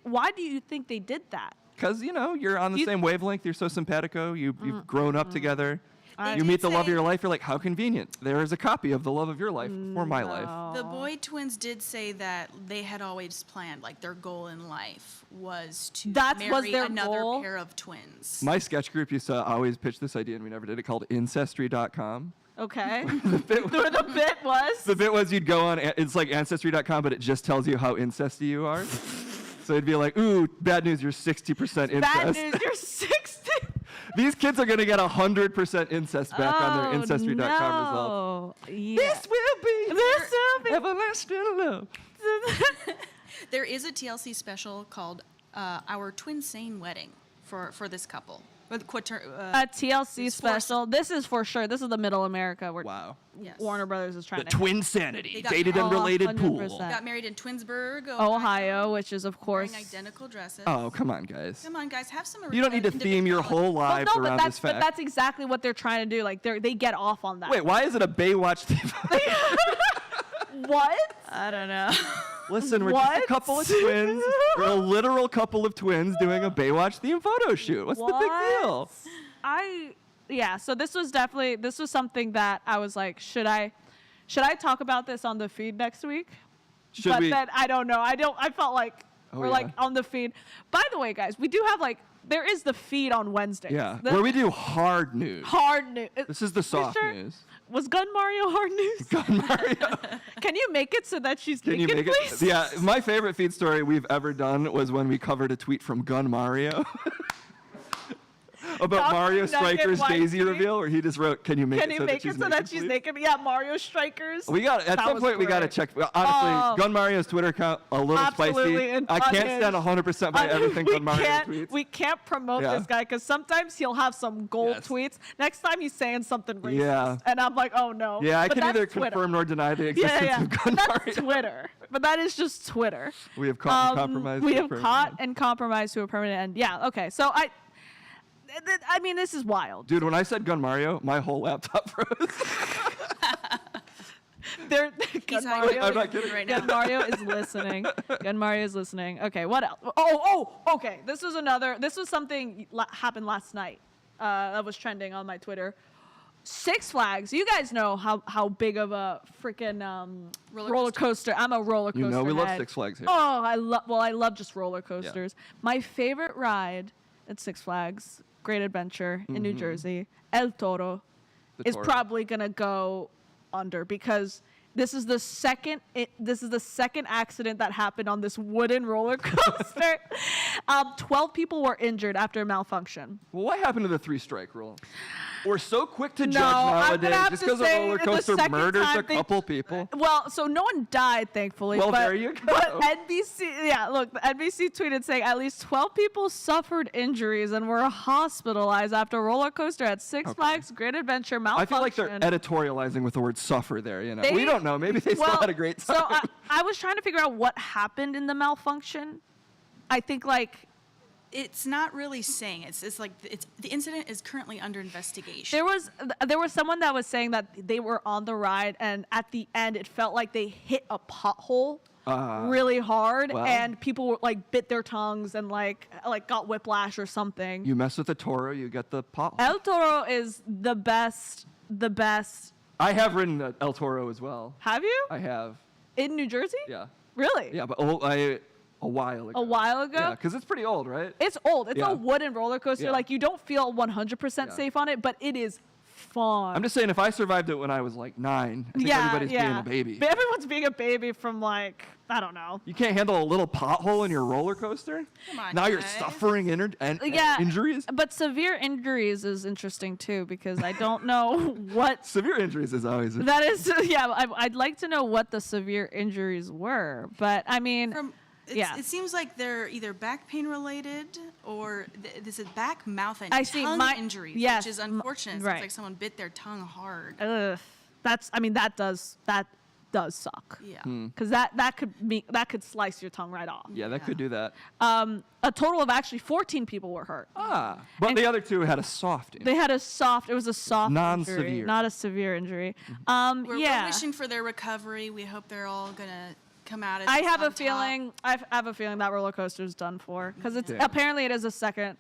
[SPEAKER 2] why do you think they did that?
[SPEAKER 1] Because you're on the
[SPEAKER 2] You-
[SPEAKER 1] same wavelength. You're so simpatico. You've grown up together.
[SPEAKER 3] They
[SPEAKER 1] You
[SPEAKER 3] did
[SPEAKER 1] meet the love of
[SPEAKER 3] say-
[SPEAKER 1] your life. You're like, how convenient. There is a copy of the love of your life for my life.
[SPEAKER 3] The boy twins did say that they had always planned, like their goal in life was to
[SPEAKER 2] That
[SPEAKER 3] marry
[SPEAKER 2] was their
[SPEAKER 3] another
[SPEAKER 2] goal?
[SPEAKER 3] pair of twins.
[SPEAKER 1] My sketch group used to always pitch this idea, and we never did it, called Ancestry.com.
[SPEAKER 2] Okay. the bit was.
[SPEAKER 1] The bit was you'd go on, it's like Ancestry.com, but it just tells you how incesty you are. So it'd be like, ooh, bad news, you're 60% incest.
[SPEAKER 2] Bad news, you're 60.
[SPEAKER 1] These kids are going to get 100% incest back on their Ancestry.com results.
[SPEAKER 2] Yeah.
[SPEAKER 1] This will be everlasting love.
[SPEAKER 3] There is a TLC special called Our Twin Sane Wedding for this couple. With
[SPEAKER 2] A TLC
[SPEAKER 3] It's
[SPEAKER 2] special. This is for sure. This is the Middle America where
[SPEAKER 1] Wow.
[SPEAKER 3] Yes.
[SPEAKER 2] Warner Brothers is trying
[SPEAKER 1] The
[SPEAKER 2] to
[SPEAKER 1] twin sanity,
[SPEAKER 3] They got-
[SPEAKER 1] dated and
[SPEAKER 2] Oh,
[SPEAKER 1] related pool.
[SPEAKER 2] 100%.
[SPEAKER 3] got married in Twinsburg,
[SPEAKER 2] Ohio, which is of course.
[SPEAKER 3] wearing identical dresses.
[SPEAKER 1] Oh, come on, guys.
[SPEAKER 3] Come on, guys, have some.
[SPEAKER 1] You don't need to theme your whole
[SPEAKER 2] Well,
[SPEAKER 1] lives
[SPEAKER 2] no,
[SPEAKER 1] around this
[SPEAKER 2] but
[SPEAKER 1] fact.
[SPEAKER 2] that's exactly what they're trying to do. Like they get off on that.
[SPEAKER 1] Wait, why is it a Baywatch theme?
[SPEAKER 2] What?
[SPEAKER 3] I don't know.
[SPEAKER 1] Listen, we're just a
[SPEAKER 2] What?
[SPEAKER 1] couple of twins. We're a literal couple of twins doing a Baywatch themed photo shoot. What's the big deal?
[SPEAKER 2] So this was something that I was like, should I talk about this on the feed next week?
[SPEAKER 1] Should
[SPEAKER 2] but
[SPEAKER 1] we?
[SPEAKER 2] then I don't know. I felt like
[SPEAKER 1] Oh,
[SPEAKER 2] we're
[SPEAKER 1] yeah.
[SPEAKER 2] like on the feed. By the way, guys, we do have there is the feed on Wednesdays.
[SPEAKER 1] Yeah,
[SPEAKER 2] The
[SPEAKER 1] where we do hard news.
[SPEAKER 2] hard news.
[SPEAKER 1] This is the soft
[SPEAKER 2] sure?
[SPEAKER 1] news.
[SPEAKER 2] Was Gun Mario hard news?
[SPEAKER 1] Gun Mario.
[SPEAKER 2] Can you make it so that she's
[SPEAKER 1] Can you
[SPEAKER 2] naked,
[SPEAKER 1] make
[SPEAKER 2] please?
[SPEAKER 1] it? Yeah, my favorite feed story we've ever done was when we covered a tweet from Gun Mario about
[SPEAKER 2] Dr.
[SPEAKER 1] Mario
[SPEAKER 2] Nugget
[SPEAKER 1] Striker's
[SPEAKER 2] White
[SPEAKER 1] Daisy
[SPEAKER 2] tweet.
[SPEAKER 1] reveal, where he just wrote, "Can you make
[SPEAKER 2] Can
[SPEAKER 1] it
[SPEAKER 2] you
[SPEAKER 1] so
[SPEAKER 2] make
[SPEAKER 1] that
[SPEAKER 2] it
[SPEAKER 1] she's
[SPEAKER 2] so
[SPEAKER 1] naked,
[SPEAKER 2] that she's
[SPEAKER 1] please?"
[SPEAKER 2] naked? Yeah, Mario Strikers.
[SPEAKER 1] We got at
[SPEAKER 2] That
[SPEAKER 1] some
[SPEAKER 2] was
[SPEAKER 1] point we got to
[SPEAKER 2] great.
[SPEAKER 1] check. Honestly,
[SPEAKER 2] Oh.
[SPEAKER 1] Gun Mario's Twitter account a little
[SPEAKER 2] Absolutely
[SPEAKER 1] spicy.
[SPEAKER 2] and
[SPEAKER 1] I can't
[SPEAKER 2] unhinged.
[SPEAKER 1] stand 100% by everything Gun Mario tweets.
[SPEAKER 2] We can't promote
[SPEAKER 1] Yeah.
[SPEAKER 2] this guy because sometimes he'll have some gold
[SPEAKER 1] Yes.
[SPEAKER 2] tweets. Next time he's saying something racist.
[SPEAKER 1] Yeah.
[SPEAKER 2] And I'm like, oh no.
[SPEAKER 1] Yeah, I
[SPEAKER 2] But
[SPEAKER 1] can
[SPEAKER 2] that's
[SPEAKER 1] neither
[SPEAKER 2] Twitter.
[SPEAKER 1] confirm nor deny the existence
[SPEAKER 2] Yeah,
[SPEAKER 1] of Gun
[SPEAKER 2] That's
[SPEAKER 1] Mario.
[SPEAKER 2] Twitter. But that is just Twitter.
[SPEAKER 1] We have caught and compromised.
[SPEAKER 2] We
[SPEAKER 1] to a
[SPEAKER 2] have
[SPEAKER 1] permanent
[SPEAKER 2] caught
[SPEAKER 1] end.
[SPEAKER 2] and compromised to a permanent end. Yeah, okay. So I mean, this is wild.
[SPEAKER 1] Dude, when I said Gun Mario, my whole laptop froze.
[SPEAKER 2] Gun
[SPEAKER 3] He's
[SPEAKER 2] Mario,
[SPEAKER 1] I'm not kidding.
[SPEAKER 3] right now.
[SPEAKER 2] Gun Mario is listening. Gun Mario is listening. Okay, what else? Oh, okay. This was something happened last night. That was trending on my Twitter. Six Flags. You guys know how big of a freaking roller coaster. I'm a roller coaster.
[SPEAKER 1] You know we love
[SPEAKER 2] head.
[SPEAKER 1] Six Flags here.
[SPEAKER 2] Oh, I love just roller coasters. My favorite ride at Six Flags, Great Adventure in New Jersey, El Toro,
[SPEAKER 1] The
[SPEAKER 2] is
[SPEAKER 1] Toro.
[SPEAKER 2] probably gonna go under because this is the second accident that happened on this wooden roller coaster. 12 people were injured after a malfunction.
[SPEAKER 1] Well, what happened to the 3-strike rule? We're so quick to judge
[SPEAKER 2] I'm gonna
[SPEAKER 1] nowadays
[SPEAKER 2] have
[SPEAKER 1] just
[SPEAKER 2] to
[SPEAKER 1] because a
[SPEAKER 2] say
[SPEAKER 1] roller
[SPEAKER 2] the
[SPEAKER 1] coaster
[SPEAKER 2] second
[SPEAKER 1] murders
[SPEAKER 2] time
[SPEAKER 1] a couple people.
[SPEAKER 2] Well, so no one died, thankfully.
[SPEAKER 1] Well,
[SPEAKER 2] but,
[SPEAKER 1] there you go.
[SPEAKER 2] But the NBC tweeted saying at least 12 people suffered injuries and were hospitalized after a roller coaster at Six Flags Great Adventure
[SPEAKER 1] I
[SPEAKER 2] malfunction.
[SPEAKER 1] feel like they're editorializing with the word "suffer" there. You know,
[SPEAKER 2] They-
[SPEAKER 1] we don't know. Maybe they still had a great time.
[SPEAKER 2] So I was trying to figure out what happened in the malfunction. I think
[SPEAKER 3] It's not really saying. It's like the incident is currently under investigation.
[SPEAKER 2] there was someone that was saying that they were on the ride and at the end it felt like they hit a pothole really hard
[SPEAKER 1] well.
[SPEAKER 2] and people were, bit their tongues and got whiplash or something.
[SPEAKER 1] You mess with the Toro, you get the pothole.
[SPEAKER 2] El Toro is the best
[SPEAKER 1] I have ridden El Toro as well.
[SPEAKER 2] Have you?
[SPEAKER 1] I have.
[SPEAKER 2] In New Jersey?
[SPEAKER 1] Yeah.
[SPEAKER 2] Really?
[SPEAKER 1] Yeah, but a while ago.
[SPEAKER 2] A while ago?
[SPEAKER 1] Yeah, because it's pretty old, right?
[SPEAKER 2] It's old. It's
[SPEAKER 1] Yeah.
[SPEAKER 2] a wooden roller coaster.
[SPEAKER 1] Yeah.
[SPEAKER 2] Like, you don't feel 100%
[SPEAKER 1] Yeah.
[SPEAKER 2] safe on it, but it is fun.
[SPEAKER 1] I'm just saying, if I survived it when I was like 9, I think everybody's being a baby.
[SPEAKER 2] But everyone's being a baby from, like, I don't know.
[SPEAKER 1] You can't handle a little pothole in your roller coaster?
[SPEAKER 3] Come on,
[SPEAKER 1] Now you're
[SPEAKER 3] guys.
[SPEAKER 1] suffering injuries?
[SPEAKER 2] But severe injuries is interesting, too, because I don't know what...
[SPEAKER 1] Severe injuries is always
[SPEAKER 2] That is, yeah, I'd like to know what the severe injuries were. But, I mean...
[SPEAKER 3] It seems like they're either back pain related or this is back, mouth, and
[SPEAKER 2] I see,
[SPEAKER 3] tongue
[SPEAKER 2] my-
[SPEAKER 3] injuries,
[SPEAKER 2] yes,
[SPEAKER 3] which is unfortunate.
[SPEAKER 2] right.
[SPEAKER 3] It's like someone bit their tongue hard.
[SPEAKER 2] Ugh. That does suck.
[SPEAKER 3] Yeah.
[SPEAKER 2] Because that could slice your tongue right off.
[SPEAKER 1] Yeah, that could do that.
[SPEAKER 2] A total of actually 14 people were hurt.
[SPEAKER 1] But
[SPEAKER 2] And-
[SPEAKER 1] the other 2 had a soft injury.
[SPEAKER 2] It was a soft
[SPEAKER 1] Non-severe.
[SPEAKER 2] injury, not a severe injury.
[SPEAKER 3] We're
[SPEAKER 2] yeah.
[SPEAKER 3] wishing for their recovery. We hope they're all gonna come out of
[SPEAKER 2] I
[SPEAKER 3] this
[SPEAKER 2] have a
[SPEAKER 3] on top.
[SPEAKER 2] feeling. I have a feeling that roller coaster is done for because it's
[SPEAKER 1] Yeah.
[SPEAKER 2] apparently it is a second.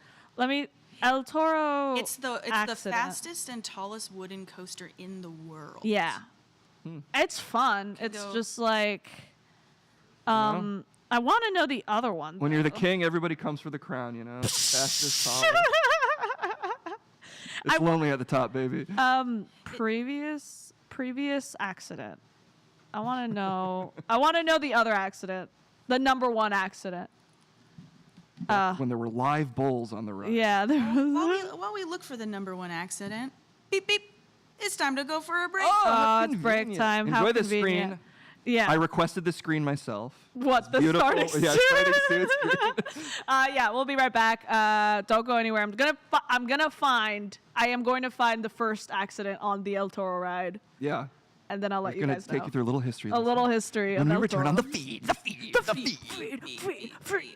[SPEAKER 2] El Toro.
[SPEAKER 3] It's the
[SPEAKER 2] accident.
[SPEAKER 3] fastest and tallest wooden coaster in the world.
[SPEAKER 2] Yeah. It's fun. It's
[SPEAKER 3] go-
[SPEAKER 2] just like. I want to know the other one.
[SPEAKER 1] When you're the
[SPEAKER 2] though.
[SPEAKER 1] king, everybody comes for the crown, you know? Fastest, tallest. It's lonely at the top, baby.
[SPEAKER 2] Previous accident. I want to know. I want to know the other accident. The number one accident.
[SPEAKER 1] When there were live bulls on the ride.
[SPEAKER 2] Yeah. There was.
[SPEAKER 3] While we look for the number one accident, beep beep, it's time to go for a break.
[SPEAKER 1] how
[SPEAKER 2] It's break
[SPEAKER 1] convenient.
[SPEAKER 2] time. How
[SPEAKER 1] Enjoy the
[SPEAKER 2] convenient.
[SPEAKER 1] screen.
[SPEAKER 2] Yeah.
[SPEAKER 1] I requested the screen myself.
[SPEAKER 2] What, the
[SPEAKER 1] Beautiful.
[SPEAKER 2] starting
[SPEAKER 1] Yeah,
[SPEAKER 2] scene?
[SPEAKER 1] starting suit screen.
[SPEAKER 2] Yeah, we'll be right back. Don't go anywhere. I am going to find the first accident on the El Toro ride,
[SPEAKER 1] Yeah.
[SPEAKER 2] and then I'll let
[SPEAKER 1] I'm
[SPEAKER 2] you
[SPEAKER 1] going
[SPEAKER 2] guys
[SPEAKER 1] to take
[SPEAKER 2] know.
[SPEAKER 1] you through a little history.
[SPEAKER 2] A
[SPEAKER 1] lesson.
[SPEAKER 2] little history
[SPEAKER 1] When
[SPEAKER 2] of
[SPEAKER 1] we
[SPEAKER 2] El
[SPEAKER 1] return
[SPEAKER 2] Toro.
[SPEAKER 1] on the feed. The feed.
[SPEAKER 2] Free.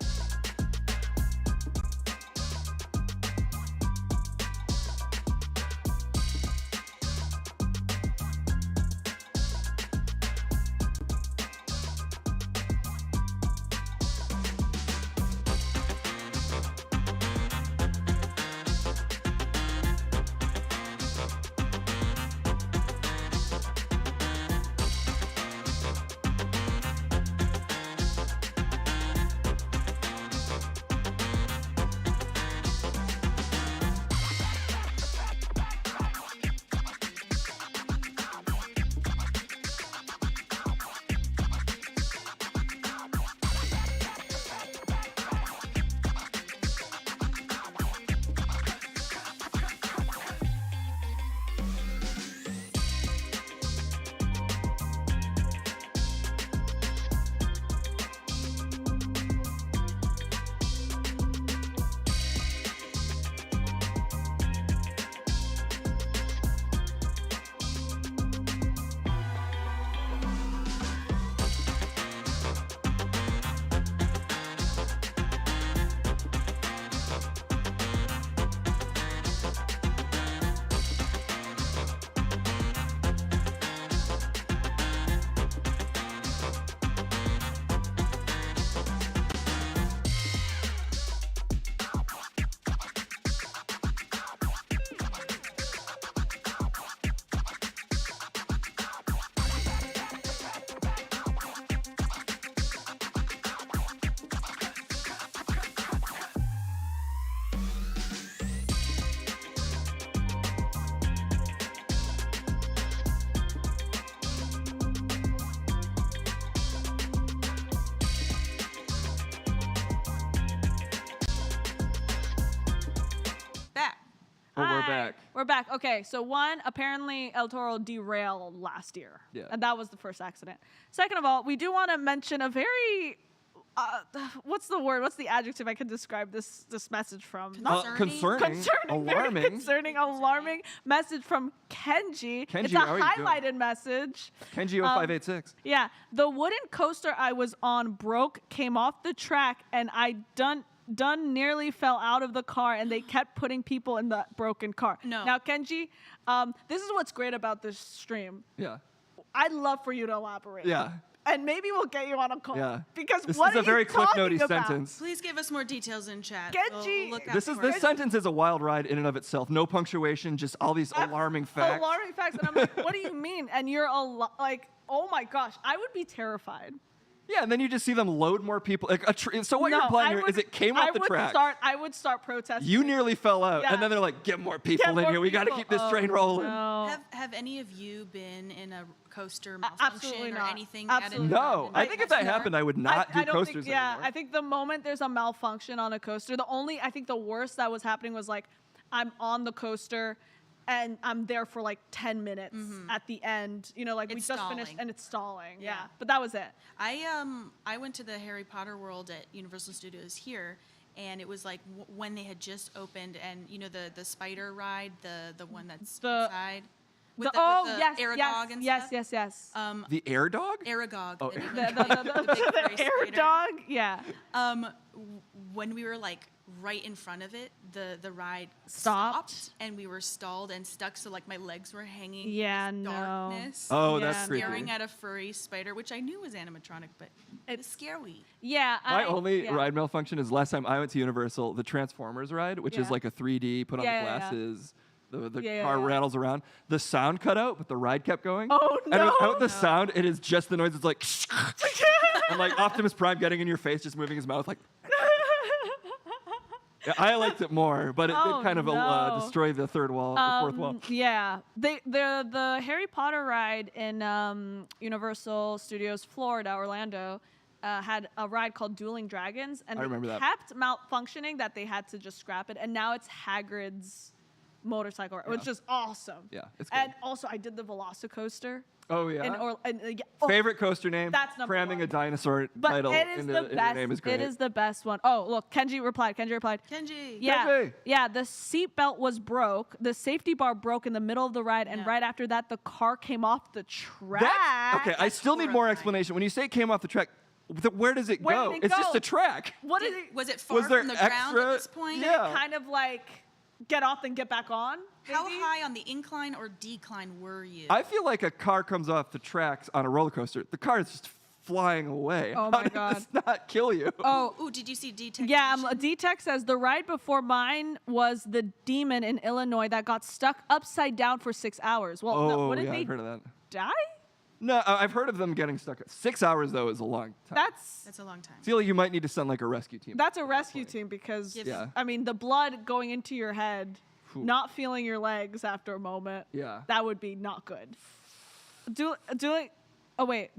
[SPEAKER 1] Well, we're
[SPEAKER 2] Hi.
[SPEAKER 1] back.
[SPEAKER 2] We're back. Okay, so one, apparently El Toro derailed last year.
[SPEAKER 1] Yeah.
[SPEAKER 2] And that was the first accident. Second of all, we do want to mention a very, what's the word? What's the adjective I can describe this message from? Not
[SPEAKER 1] Concerning,
[SPEAKER 2] concerning, very
[SPEAKER 1] alarming.
[SPEAKER 2] concerning, alarming message from Kenji.
[SPEAKER 1] Kenji,
[SPEAKER 2] it's a
[SPEAKER 1] how are you doing?
[SPEAKER 2] highlighted message.
[SPEAKER 1] Kenji 0586.
[SPEAKER 2] Yeah, the wooden coaster I was on broke, came off the track, and I done nearly fell out of the car, and they kept putting people in the broken car.
[SPEAKER 3] No.
[SPEAKER 2] Now, Kenji, this is what's great about this stream.
[SPEAKER 1] Yeah.
[SPEAKER 2] I'd love for you to elaborate.
[SPEAKER 1] Yeah.
[SPEAKER 2] and maybe we'll get you on a call.
[SPEAKER 1] Yeah.
[SPEAKER 2] Because
[SPEAKER 1] This
[SPEAKER 2] what
[SPEAKER 1] is a
[SPEAKER 2] are
[SPEAKER 1] very
[SPEAKER 2] you
[SPEAKER 1] Cliff
[SPEAKER 2] talking
[SPEAKER 1] Note-y
[SPEAKER 2] about?
[SPEAKER 1] sentence.
[SPEAKER 3] Please give us more details in chat.
[SPEAKER 2] Genji-
[SPEAKER 3] We'll look out
[SPEAKER 1] This
[SPEAKER 3] for it.
[SPEAKER 1] sentence is a wild ride in and of itself. No punctuation, just all these alarming facts.
[SPEAKER 2] Alarming facts, and I'm like, what do you mean? And you're like, oh my gosh, I would be terrified.
[SPEAKER 1] Yeah, and then you just see them load more people. Like so what
[SPEAKER 2] No,
[SPEAKER 1] you're implying
[SPEAKER 2] I
[SPEAKER 1] here
[SPEAKER 2] would-
[SPEAKER 1] is it came off the track.
[SPEAKER 2] I would start protesting.
[SPEAKER 1] You nearly fell out,
[SPEAKER 2] Yeah.
[SPEAKER 1] and then they're like, "Get more people
[SPEAKER 2] Get
[SPEAKER 1] in
[SPEAKER 2] more
[SPEAKER 1] here. We got to
[SPEAKER 2] people."
[SPEAKER 1] keep this train
[SPEAKER 2] Oh,
[SPEAKER 1] rolling."
[SPEAKER 2] no.
[SPEAKER 3] Have any of you been in a coaster
[SPEAKER 2] absolutely
[SPEAKER 3] malfunction or
[SPEAKER 2] not.
[SPEAKER 3] anything?
[SPEAKER 2] Absolutely
[SPEAKER 1] No,
[SPEAKER 2] not.
[SPEAKER 1] I think if that happened, I would not do
[SPEAKER 2] I don't
[SPEAKER 1] coasters
[SPEAKER 2] think, yeah,
[SPEAKER 1] anymore.
[SPEAKER 2] I think the moment there's a malfunction on a coaster, I think the worst that was happening was like, I'm on the coaster and I'm there for like 10 minutes at the end. You know, like
[SPEAKER 3] It's
[SPEAKER 2] we just finished
[SPEAKER 3] stalling.
[SPEAKER 2] and it's stalling. Yeah.
[SPEAKER 3] Yeah.
[SPEAKER 2] But that was it.
[SPEAKER 3] I went to the Harry Potter world at Universal Studios here, and it was like when they had just opened, and you know the spider ride, the one that's inside. With the
[SPEAKER 2] yes,
[SPEAKER 3] Aragog
[SPEAKER 2] yes,
[SPEAKER 3] and
[SPEAKER 2] yes,
[SPEAKER 3] stuff.
[SPEAKER 2] yes, yes.
[SPEAKER 1] The air dog?
[SPEAKER 3] Aragog.
[SPEAKER 1] Oh,
[SPEAKER 3] the name of
[SPEAKER 2] the
[SPEAKER 3] big gray
[SPEAKER 2] air
[SPEAKER 3] spider.
[SPEAKER 2] dog. Yeah.
[SPEAKER 3] When we were like right in front of it, the ride
[SPEAKER 2] Stopped.
[SPEAKER 3] and we were stalled and stuck. So like my legs were hanging.
[SPEAKER 2] Yeah,
[SPEAKER 3] in this
[SPEAKER 2] no.
[SPEAKER 3] darkness.
[SPEAKER 1] Oh,
[SPEAKER 2] Yeah,
[SPEAKER 1] that's creepy.
[SPEAKER 3] Staring at a furry spider, which I knew was animatronic, but it's scary.
[SPEAKER 2] Yeah.
[SPEAKER 1] My only
[SPEAKER 2] yeah.
[SPEAKER 1] ride malfunction is last time I went to Universal, the Transformers ride, which is
[SPEAKER 2] Yeah.
[SPEAKER 1] like a 3D, put on
[SPEAKER 2] Yeah,
[SPEAKER 1] the
[SPEAKER 2] yeah, yeah.
[SPEAKER 1] glasses. The
[SPEAKER 2] Yeah, yeah,
[SPEAKER 1] car
[SPEAKER 2] yeah.
[SPEAKER 1] rattles around. The sound cut out, but the ride kept going.
[SPEAKER 2] Oh,
[SPEAKER 1] And
[SPEAKER 2] no.
[SPEAKER 1] without the sound, it is just the noise. It's like, and like Optimus Prime getting in your face, just moving his mouth like. Yeah, I liked it more, but it
[SPEAKER 2] Oh,
[SPEAKER 1] did kind of
[SPEAKER 2] no.
[SPEAKER 1] destroy the third wall, the fourth wall.
[SPEAKER 2] Yeah, the Harry Potter ride in Universal Studios Florida, Orlando, had a ride called Dueling Dragons, and
[SPEAKER 1] I remember
[SPEAKER 2] they
[SPEAKER 1] that.
[SPEAKER 2] kept malfunctioning that they had to just scrap it, and now it's Hagrid's motorcycle ride, which is awesome.
[SPEAKER 1] Yeah, it's good.
[SPEAKER 2] And also, I did the Velocicoaster.
[SPEAKER 1] Oh yeah.
[SPEAKER 2] Yeah,
[SPEAKER 1] Favorite coaster name?
[SPEAKER 2] That's number
[SPEAKER 1] Cramming
[SPEAKER 2] one.
[SPEAKER 1] a dinosaur
[SPEAKER 2] But
[SPEAKER 1] title
[SPEAKER 2] it is
[SPEAKER 1] into
[SPEAKER 2] the
[SPEAKER 1] your
[SPEAKER 2] best.
[SPEAKER 1] name is great.
[SPEAKER 2] It is the best one. Oh, look, Kenji replied.
[SPEAKER 3] Kenji.
[SPEAKER 2] Yeah,
[SPEAKER 1] Kenji.
[SPEAKER 2] yeah. The seatbelt was broke. The safety bar broke in the middle of the ride, and
[SPEAKER 3] Yeah.
[SPEAKER 2] right after that, the car came off the track.
[SPEAKER 1] Okay, I still need more
[SPEAKER 3] horrifying.
[SPEAKER 1] explanation. When you say it came off the track, where does it
[SPEAKER 2] Where
[SPEAKER 1] go?
[SPEAKER 2] did it
[SPEAKER 1] It's just
[SPEAKER 2] go?
[SPEAKER 1] a track.
[SPEAKER 2] What is it?
[SPEAKER 3] Was it far
[SPEAKER 1] Was there
[SPEAKER 3] from the ground
[SPEAKER 1] extra-
[SPEAKER 3] at this point?
[SPEAKER 1] Yeah.
[SPEAKER 2] Kind of like get off and get back on.
[SPEAKER 3] How
[SPEAKER 2] maybe?
[SPEAKER 3] high on the incline or decline were you?
[SPEAKER 1] I feel like a car comes off the tracks on a roller coaster. The car is just flying away.
[SPEAKER 2] Oh
[SPEAKER 1] How
[SPEAKER 2] my
[SPEAKER 1] did
[SPEAKER 2] God.
[SPEAKER 1] this not kill you?
[SPEAKER 2] Oh,
[SPEAKER 3] Ooh, did you see D-Tech?
[SPEAKER 2] yeah. D-Tech says the ride before mine was the Demon in Illinois that got stuck upside down for 6 hours. Well,
[SPEAKER 1] Oh,
[SPEAKER 2] no, wouldn't
[SPEAKER 1] yeah,
[SPEAKER 2] they
[SPEAKER 1] I've heard of that.
[SPEAKER 2] die?
[SPEAKER 1] No, I've heard of them getting stuck. 6 hours though is a long time.
[SPEAKER 3] That's a long time.
[SPEAKER 1] I feel like you might need to send like a rescue team.
[SPEAKER 2] That's a rescue team because
[SPEAKER 1] Yeah.
[SPEAKER 2] I mean the blood going into your head,
[SPEAKER 1] Phew.
[SPEAKER 2] not feeling your legs after a moment.
[SPEAKER 1] Yeah.
[SPEAKER 2] That would be not good.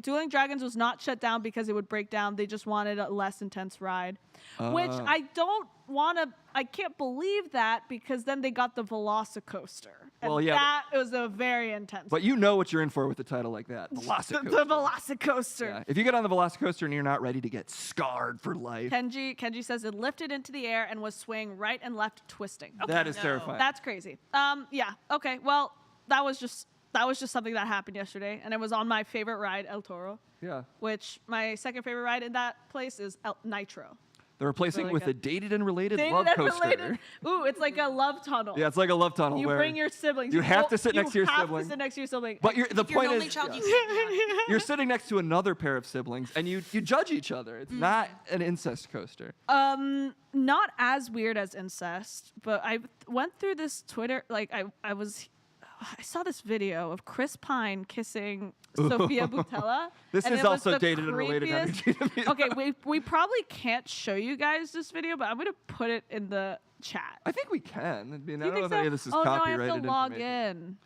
[SPEAKER 2] Dueling Dragons was not shut down because it would break down. They just wanted a less intense ride, which I don't want to. I can't believe that because then they got the Velocicoaster. And
[SPEAKER 1] Well, yeah,
[SPEAKER 2] that was a very intense.
[SPEAKER 1] But you know what you're in for with a title like that. Velocicoaster.
[SPEAKER 2] the Velocicoaster.
[SPEAKER 1] Yeah. If you get on the Velocicoaster and you're not ready to get scarred for life,
[SPEAKER 2] Kenji says it lifted into the air and was swaying right and left, twisting.
[SPEAKER 1] that is terrifying.
[SPEAKER 2] That's crazy. Yeah. Okay. Well, that was just something that happened yesterday, and it was on my favorite ride, El Toro.
[SPEAKER 1] Yeah.
[SPEAKER 2] Which my second favorite ride in that place is Nitro.
[SPEAKER 1] They're replacing
[SPEAKER 2] Really
[SPEAKER 1] with
[SPEAKER 2] good.
[SPEAKER 1] a dated and related
[SPEAKER 2] Dated
[SPEAKER 1] love
[SPEAKER 2] and
[SPEAKER 1] coaster.
[SPEAKER 2] related. Ooh, it's like a love tunnel.
[SPEAKER 1] Yeah, it's like a love tunnel.
[SPEAKER 2] You
[SPEAKER 1] where
[SPEAKER 2] bring your siblings.
[SPEAKER 1] You have to sit next to your
[SPEAKER 2] You have
[SPEAKER 1] sibling.
[SPEAKER 2] to sit next to your sibling.
[SPEAKER 1] But the
[SPEAKER 3] If you're an
[SPEAKER 1] point
[SPEAKER 3] only
[SPEAKER 1] is,
[SPEAKER 3] child,
[SPEAKER 1] yeah.
[SPEAKER 3] you can't be on it.
[SPEAKER 1] You're sitting next to another pair of siblings, and you judge each other. It's not an incest coaster.
[SPEAKER 2] Not as weird as incest, but I went through this Twitter. Like I saw this video of Chris Pine kissing Sophia Boutella.
[SPEAKER 1] This
[SPEAKER 2] and
[SPEAKER 1] is
[SPEAKER 2] it was
[SPEAKER 1] also
[SPEAKER 2] the
[SPEAKER 1] dated and related
[SPEAKER 2] creepiest-
[SPEAKER 1] energy to me.
[SPEAKER 2] Okay, we probably can't show you guys this video, but I'm gonna put it in the chat.
[SPEAKER 1] I think we can. I mean, I
[SPEAKER 2] You
[SPEAKER 1] don't know
[SPEAKER 2] think
[SPEAKER 1] if
[SPEAKER 2] so?
[SPEAKER 1] any of this is
[SPEAKER 2] oh no, I
[SPEAKER 1] copyrighted
[SPEAKER 2] have to log
[SPEAKER 1] information.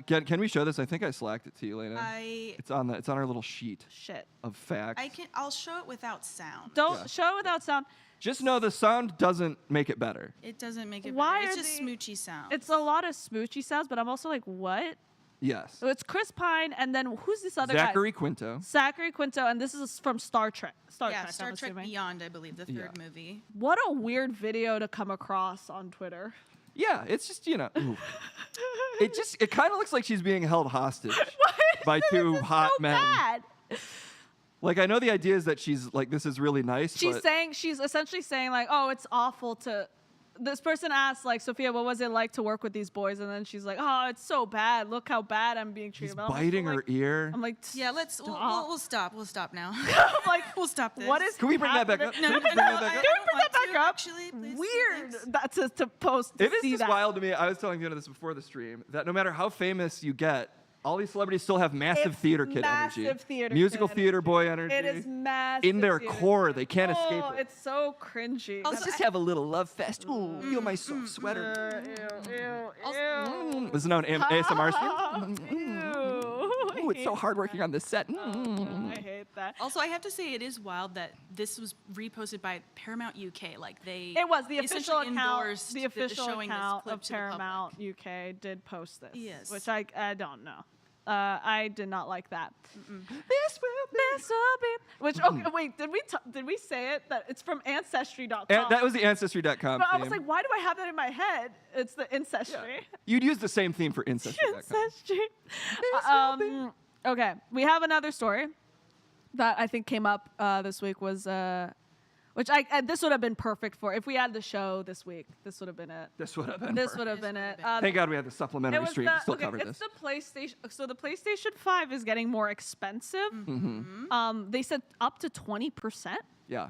[SPEAKER 2] in.
[SPEAKER 1] Can we show this? I think I slacked it to you, Lena.
[SPEAKER 3] I
[SPEAKER 1] It's on our little sheet
[SPEAKER 2] Shit.
[SPEAKER 1] of facts.
[SPEAKER 3] I'll show it without sound.
[SPEAKER 2] Don't
[SPEAKER 1] Yeah.
[SPEAKER 2] show it without sound.
[SPEAKER 1] Just know the sound doesn't make it better.
[SPEAKER 3] It doesn't make it
[SPEAKER 2] Why
[SPEAKER 3] better.
[SPEAKER 2] are
[SPEAKER 3] It's just
[SPEAKER 2] they-
[SPEAKER 3] smoochy sound.
[SPEAKER 2] It's a lot of smoochy sounds, but I'm also like, what?
[SPEAKER 1] Yes.
[SPEAKER 2] So it's Chris Pine, and then who's this other guy?
[SPEAKER 1] Zachary Quinto.
[SPEAKER 2] Zachary Quinto, and this is from Star Trek. Star
[SPEAKER 3] yeah,
[SPEAKER 2] Trek,
[SPEAKER 3] Star
[SPEAKER 2] I'm
[SPEAKER 3] Trek
[SPEAKER 2] assuming.
[SPEAKER 3] Beyond, I believe, the third
[SPEAKER 1] Yeah.
[SPEAKER 3] movie.
[SPEAKER 2] What a weird video to come across on Twitter.
[SPEAKER 1] Yeah, it's just ooh. it kind of looks like she's being held hostage by two
[SPEAKER 2] This is
[SPEAKER 1] hot
[SPEAKER 2] so
[SPEAKER 1] men.
[SPEAKER 2] bad.
[SPEAKER 1] Like I know the idea is that she's like this is really nice.
[SPEAKER 2] She's
[SPEAKER 1] but
[SPEAKER 2] essentially saying like, oh, it's awful to this person asked, like, Sophia, what was it like to work with these boys? And then she's like, oh, it's so bad. Look how bad I'm being treated.
[SPEAKER 1] He's
[SPEAKER 2] But I'm also
[SPEAKER 1] biting
[SPEAKER 2] like-
[SPEAKER 1] her ear.
[SPEAKER 2] I'm like,
[SPEAKER 3] Yeah, let's we'll stop. We'll stop now.
[SPEAKER 2] I'm like,
[SPEAKER 3] We'll stop this.
[SPEAKER 2] what is
[SPEAKER 1] Can we bring that back up?
[SPEAKER 2] happening?
[SPEAKER 1] Can we bring that back up?
[SPEAKER 2] Can we bring that back up?
[SPEAKER 3] Actually, please.
[SPEAKER 2] Weird.
[SPEAKER 3] Thanks.
[SPEAKER 2] That's to post to
[SPEAKER 1] It is
[SPEAKER 2] see
[SPEAKER 1] just
[SPEAKER 2] that.
[SPEAKER 1] wild to me. I was telling Fiona this before the stream, that no matter how famous you get, all these celebrities still have massive
[SPEAKER 2] It's
[SPEAKER 1] theater kid energy.
[SPEAKER 2] massive theater
[SPEAKER 1] Musical
[SPEAKER 2] kid
[SPEAKER 1] theater
[SPEAKER 2] energy.
[SPEAKER 1] boy energy.
[SPEAKER 2] It is massive.
[SPEAKER 1] In their
[SPEAKER 2] theater
[SPEAKER 1] core,
[SPEAKER 2] kid.
[SPEAKER 1] they can't escape
[SPEAKER 2] Oh,
[SPEAKER 1] it.
[SPEAKER 2] it's so cringy.
[SPEAKER 3] Also,
[SPEAKER 1] Let's just have a little love fest. Ooh, feel my soft sweater.
[SPEAKER 2] Ew.
[SPEAKER 1] This is now an ASMR stream.
[SPEAKER 2] Ew.
[SPEAKER 1] Ooh, it's so hard working on this set.
[SPEAKER 2] I hate that.
[SPEAKER 3] Also, I have to say it is wild that this was reposted by Paramount UK. Like they.
[SPEAKER 2] It was the
[SPEAKER 3] they
[SPEAKER 2] official
[SPEAKER 3] essentially
[SPEAKER 2] account.
[SPEAKER 3] endorsed
[SPEAKER 2] The official
[SPEAKER 3] showing this
[SPEAKER 2] account
[SPEAKER 3] clip
[SPEAKER 2] of
[SPEAKER 3] to the public.
[SPEAKER 2] Paramount UK did post this.
[SPEAKER 3] Yes.
[SPEAKER 2] Which I don't know. I did not like that.
[SPEAKER 1] This will be.
[SPEAKER 2] Which okay, wait, did we say it that it's from Ancestry.com?
[SPEAKER 1] And that was the Ancestry.com
[SPEAKER 2] But I was
[SPEAKER 1] theme.
[SPEAKER 2] like, why do I have that in my head? It's the Ancestry.
[SPEAKER 1] You'd use the same theme for Ancestry.com.
[SPEAKER 2] Ancestry. Okay, we have another story that I think came up this week was, which this would have been perfect for if we had the show this week. This would have been it.
[SPEAKER 1] This would have been.
[SPEAKER 2] This
[SPEAKER 1] perfect.
[SPEAKER 2] would have been it.
[SPEAKER 1] Thank God we had the supplementary stream to still cover
[SPEAKER 2] it's
[SPEAKER 1] this.
[SPEAKER 2] the PlayStation. So the PlayStation 5 is getting more expensive. They said up to 20%.
[SPEAKER 1] Yeah.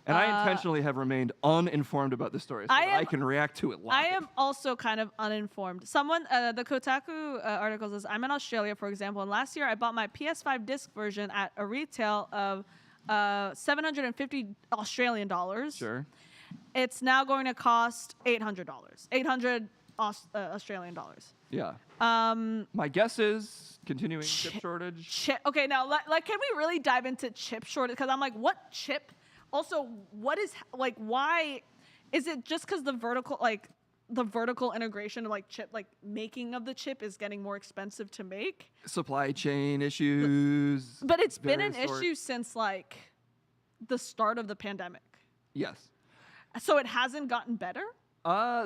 [SPEAKER 1] And I intentionally have remained uninformed about this story so
[SPEAKER 2] I
[SPEAKER 1] that I
[SPEAKER 2] am-
[SPEAKER 1] can react to it live.
[SPEAKER 2] I am also kind of uninformed. Someone, the Kotaku article says, I'm in Australia, for example, and last year I bought my PS5 disc version at a retail of 750 Australian dollars.
[SPEAKER 1] Sure.
[SPEAKER 2] It's now going to cost $800. 800 Australian dollars.
[SPEAKER 1] Yeah. My guess is continuing chip shortage.
[SPEAKER 2] Okay, now, like, can we really dive into chip shortage? Because I'm like, what chip? Also, what is, like, why? Is it just because the vertical integration of, like, chip, like, making of the chip is getting more expensive to make?
[SPEAKER 1] Supply chain issues.
[SPEAKER 2] But it's been an
[SPEAKER 1] various
[SPEAKER 2] issue since, like, the start of the pandemic.
[SPEAKER 1] Yes.
[SPEAKER 2] So it hasn't gotten better?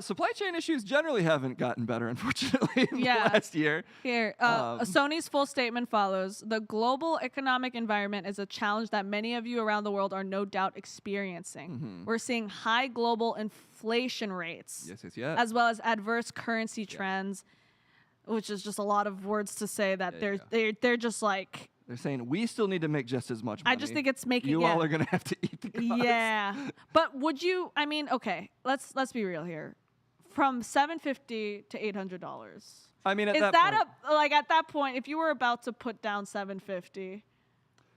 [SPEAKER 1] Supply chain issues generally haven't gotten better, unfortunately, in
[SPEAKER 2] Yeah.
[SPEAKER 1] the last year.
[SPEAKER 2] Here, Sony's full statement follows. The global economic environment is a challenge that many of you around the world are no doubt experiencing. We're seeing high global inflation rates,
[SPEAKER 1] Yes.
[SPEAKER 2] as well as adverse currency trends, which is just a lot of words to say that they're just like,
[SPEAKER 1] They're saying we still need to make just as much money.
[SPEAKER 2] I just think it's making
[SPEAKER 1] you all are going to have to eat the cost.
[SPEAKER 2] Yeah. But would you, I mean, okay, let's be real here. From $750 to $800.
[SPEAKER 1] I mean, at
[SPEAKER 2] Is
[SPEAKER 1] that
[SPEAKER 2] that
[SPEAKER 1] point,
[SPEAKER 2] like at that point, if you were about to put down 750,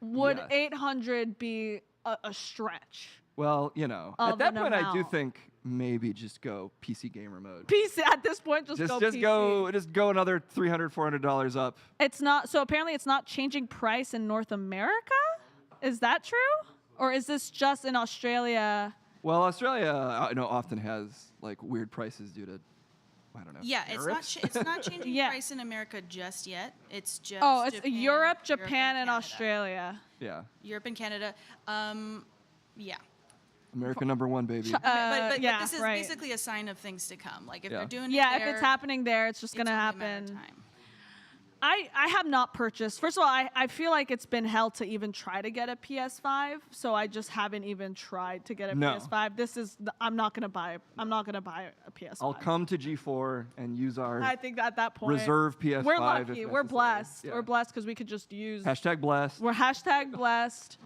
[SPEAKER 2] would
[SPEAKER 1] Yes.
[SPEAKER 2] 800 be a stretch?
[SPEAKER 1] well, you know,
[SPEAKER 2] of
[SPEAKER 1] at that
[SPEAKER 2] an
[SPEAKER 1] point, I do
[SPEAKER 2] amount?
[SPEAKER 1] think maybe just go PC gamer mode.
[SPEAKER 2] PC at this point, just go PC.
[SPEAKER 1] Just go another $300, $400 up.
[SPEAKER 2] It's not, so apparently it's not changing price in North America? Is that true? Or is this just in Australia?
[SPEAKER 1] Well, Australia, I know, often has like weird prices due to, I don't know.
[SPEAKER 3] Yeah, it's not
[SPEAKER 1] tariffs?
[SPEAKER 3] it's not changing
[SPEAKER 2] Yeah.
[SPEAKER 3] price in America just yet. It's just
[SPEAKER 2] Oh, it's
[SPEAKER 3] Japan,
[SPEAKER 2] Europe, Japan, and
[SPEAKER 3] Canada.
[SPEAKER 2] Australia.
[SPEAKER 1] Yeah.
[SPEAKER 3] Europe and Canada. Yeah.
[SPEAKER 1] America #1, baby.
[SPEAKER 3] But
[SPEAKER 2] yeah,
[SPEAKER 3] this is
[SPEAKER 2] right.
[SPEAKER 3] basically a sign of things to come. Like if
[SPEAKER 1] Yeah.
[SPEAKER 3] they're doing
[SPEAKER 2] Yeah,
[SPEAKER 3] it
[SPEAKER 2] if it's
[SPEAKER 3] there,
[SPEAKER 2] happening there, it's just
[SPEAKER 3] it's
[SPEAKER 2] gonna
[SPEAKER 3] only a matter of
[SPEAKER 2] happen.
[SPEAKER 3] time.
[SPEAKER 2] I have not purchased. First of all, I feel like it's been hell to even try to get a PS5, so I just haven't even tried to get a
[SPEAKER 1] No.
[SPEAKER 2] PS5. I'm not gonna buy a PS5.
[SPEAKER 1] I'll come to G4 and use our
[SPEAKER 2] I think at that point
[SPEAKER 1] reserve PS5.
[SPEAKER 2] we're
[SPEAKER 1] if
[SPEAKER 2] lucky. We're
[SPEAKER 1] necessary.
[SPEAKER 2] blessed.
[SPEAKER 1] Yeah.
[SPEAKER 2] We're blessed because we could just use.
[SPEAKER 1] #blessed.
[SPEAKER 2] We're hashtag blessed.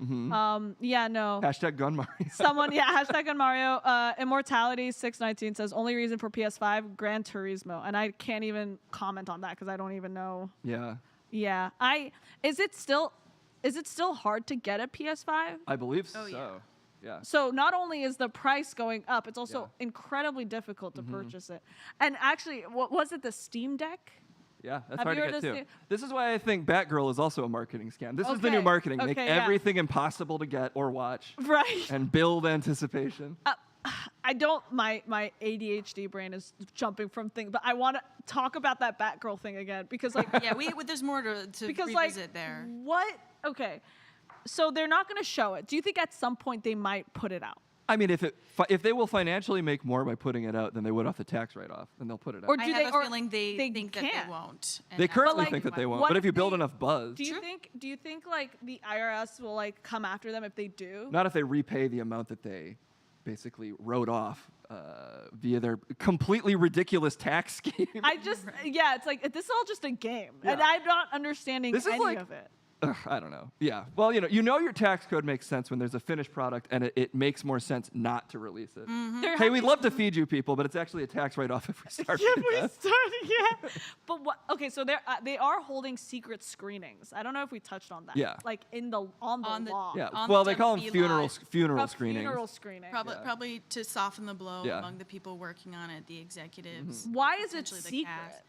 [SPEAKER 2] Yeah, no.
[SPEAKER 1] #gun Mario.
[SPEAKER 2] Someone, yeah, hashtag on Mario. Immortality 619 says only reason for PS5 Gran Turismo, and I can't even comment on that because I don't even know.
[SPEAKER 1] Yeah.
[SPEAKER 2] Yeah, is it still hard to get a PS5?
[SPEAKER 1] I believe so.
[SPEAKER 3] yeah.
[SPEAKER 1] Yeah.
[SPEAKER 2] So not only is the price going up, it's also
[SPEAKER 1] Yeah.
[SPEAKER 2] incredibly difficult to purchase it. And actually, what was it? The Steam Deck?
[SPEAKER 1] Yeah, that's
[SPEAKER 2] Have
[SPEAKER 1] hard
[SPEAKER 2] you
[SPEAKER 1] to
[SPEAKER 2] heard
[SPEAKER 1] get
[SPEAKER 2] of
[SPEAKER 1] to.
[SPEAKER 2] the-
[SPEAKER 1] This is why I think Batgirl is also a marketing scam. This is the new
[SPEAKER 2] Okay,
[SPEAKER 1] marketing. Make
[SPEAKER 2] okay, yeah.
[SPEAKER 1] everything impossible to get or watch
[SPEAKER 2] Right.
[SPEAKER 1] and build anticipation.
[SPEAKER 2] I don't. My ADHD brain is jumping from things, but I want to talk about that Batgirl thing again because like
[SPEAKER 3] Yeah, there's more to
[SPEAKER 2] because
[SPEAKER 3] revisit
[SPEAKER 2] like
[SPEAKER 3] there.
[SPEAKER 2] what? Okay, so they're not going to show it. Do you think at some point they might put it out?
[SPEAKER 1] I mean, if they will financially make more by putting it out than they would off the tax write-off, then they'll put it out.
[SPEAKER 2] Or
[SPEAKER 3] I
[SPEAKER 2] do
[SPEAKER 3] have
[SPEAKER 2] they?
[SPEAKER 3] a feeling they think that
[SPEAKER 2] can't.
[SPEAKER 3] they won't. and
[SPEAKER 1] They
[SPEAKER 3] that's
[SPEAKER 1] currently
[SPEAKER 3] why
[SPEAKER 1] think that they won't,
[SPEAKER 2] what
[SPEAKER 1] but
[SPEAKER 2] if
[SPEAKER 1] if you build
[SPEAKER 2] they-
[SPEAKER 1] enough buzz,
[SPEAKER 2] Do you think like the IRS will like come after them if they do?
[SPEAKER 1] not if they repay the amount that they basically wrote off via their completely ridiculous tax scheme.
[SPEAKER 2] It's like this is all just a game, and
[SPEAKER 1] Yeah.
[SPEAKER 2] I'm not understanding
[SPEAKER 1] This is
[SPEAKER 2] any
[SPEAKER 1] like-
[SPEAKER 2] of it.
[SPEAKER 1] I don't know. Yeah. Well, you know your tax code makes sense when there's a finished product, and it makes more sense not to release it. Hey, we'd love to feed you people, but it's actually a tax write-off if we start.
[SPEAKER 2] But what? Okay, so they are holding secret screenings. I don't know if we touched on that.
[SPEAKER 1] Yeah.
[SPEAKER 2] Like on the law.
[SPEAKER 1] Yeah.
[SPEAKER 3] On
[SPEAKER 1] Well,
[SPEAKER 3] the
[SPEAKER 1] they call them
[SPEAKER 3] WB
[SPEAKER 1] funeral
[SPEAKER 3] Live.
[SPEAKER 1] funeral
[SPEAKER 2] A
[SPEAKER 1] screenings.
[SPEAKER 2] funeral screening.
[SPEAKER 3] Probably to soften the blow
[SPEAKER 1] Yeah.
[SPEAKER 3] among the people working on it, the executives.
[SPEAKER 2] Why is it
[SPEAKER 3] potentially the
[SPEAKER 2] secret?
[SPEAKER 3] cast.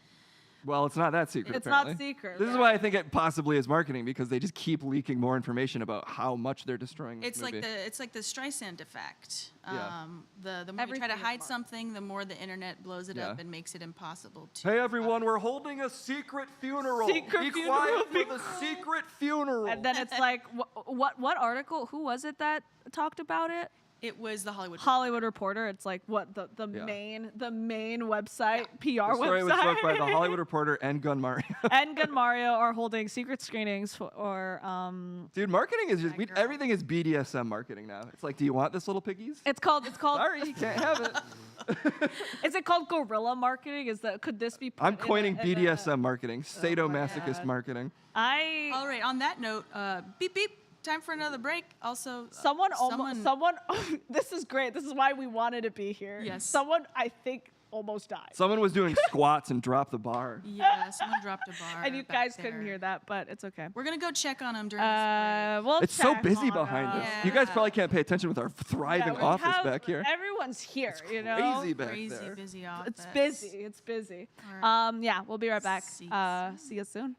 [SPEAKER 1] Well, it's not that secret.
[SPEAKER 2] It's not
[SPEAKER 1] apparently.
[SPEAKER 2] secret,
[SPEAKER 1] This is
[SPEAKER 2] right.
[SPEAKER 1] why I think it possibly is marketing, because they just keep leaking more information about how much they're destroying this
[SPEAKER 3] It's
[SPEAKER 1] movie.
[SPEAKER 3] like the Streisand effect.
[SPEAKER 1] Yeah.
[SPEAKER 3] The more you try
[SPEAKER 2] Everything
[SPEAKER 3] to
[SPEAKER 2] is
[SPEAKER 3] hide
[SPEAKER 2] marketing.
[SPEAKER 3] something, the more the internet blows it up
[SPEAKER 1] Yeah.
[SPEAKER 3] and makes it impossible to.
[SPEAKER 1] Hey everyone, we're holding a secret funeral.
[SPEAKER 2] Secret
[SPEAKER 1] Be
[SPEAKER 2] funeral,
[SPEAKER 1] quiet
[SPEAKER 2] be
[SPEAKER 1] for the secret funeral.
[SPEAKER 2] And then it's like, what article? Who was it that talked about it?
[SPEAKER 3] It was the Hollywood.
[SPEAKER 2] Hollywood Reporter. It's like what the
[SPEAKER 1] Yeah.
[SPEAKER 2] main website, PR
[SPEAKER 1] the story
[SPEAKER 2] website.
[SPEAKER 1] was booked by the Hollywood Reporter and Gun Mario.
[SPEAKER 2] and Gun Mario are holding secret screenings for
[SPEAKER 1] Dude, marketing is just
[SPEAKER 3] Batgirl.
[SPEAKER 1] everything is BDSM marketing now. It's like, do you want this, little piggies?
[SPEAKER 2] it's called
[SPEAKER 1] Sorry, you can't have it.
[SPEAKER 2] is it called guerrilla marketing? Could this be put
[SPEAKER 1] I'm
[SPEAKER 2] in a-
[SPEAKER 1] coining
[SPEAKER 2] in a-
[SPEAKER 1] BDSM marketing, sadomasochist
[SPEAKER 2] God.
[SPEAKER 1] marketing.
[SPEAKER 3] All right. On that note, beep beep. Time for another break. Also,
[SPEAKER 2] someone this is great. This is why we wanted to be here.
[SPEAKER 3] Yes.
[SPEAKER 2] Someone I think almost died.
[SPEAKER 1] Someone was doing squats and dropped the bar.
[SPEAKER 3] Yeah, someone dropped a bar.
[SPEAKER 2] and you
[SPEAKER 3] back
[SPEAKER 2] guys
[SPEAKER 3] there.
[SPEAKER 2] couldn't hear that, but it's okay.
[SPEAKER 3] We're gonna go check on him during this break.
[SPEAKER 2] We'll
[SPEAKER 1] It's so
[SPEAKER 2] check
[SPEAKER 1] busy
[SPEAKER 2] on
[SPEAKER 1] behind us.
[SPEAKER 3] Yeah.
[SPEAKER 1] You guys probably can't pay attention with our
[SPEAKER 2] Yeah,
[SPEAKER 1] thriving
[SPEAKER 2] we
[SPEAKER 1] office
[SPEAKER 2] have-
[SPEAKER 1] back here.
[SPEAKER 2] Everyone's here, you know.
[SPEAKER 1] Crazy back
[SPEAKER 3] Crazy
[SPEAKER 1] there.
[SPEAKER 3] busy office.
[SPEAKER 2] It's busy. It's busy.
[SPEAKER 3] All
[SPEAKER 2] Yeah, we'll be right back.
[SPEAKER 3] See you
[SPEAKER 2] See you soon.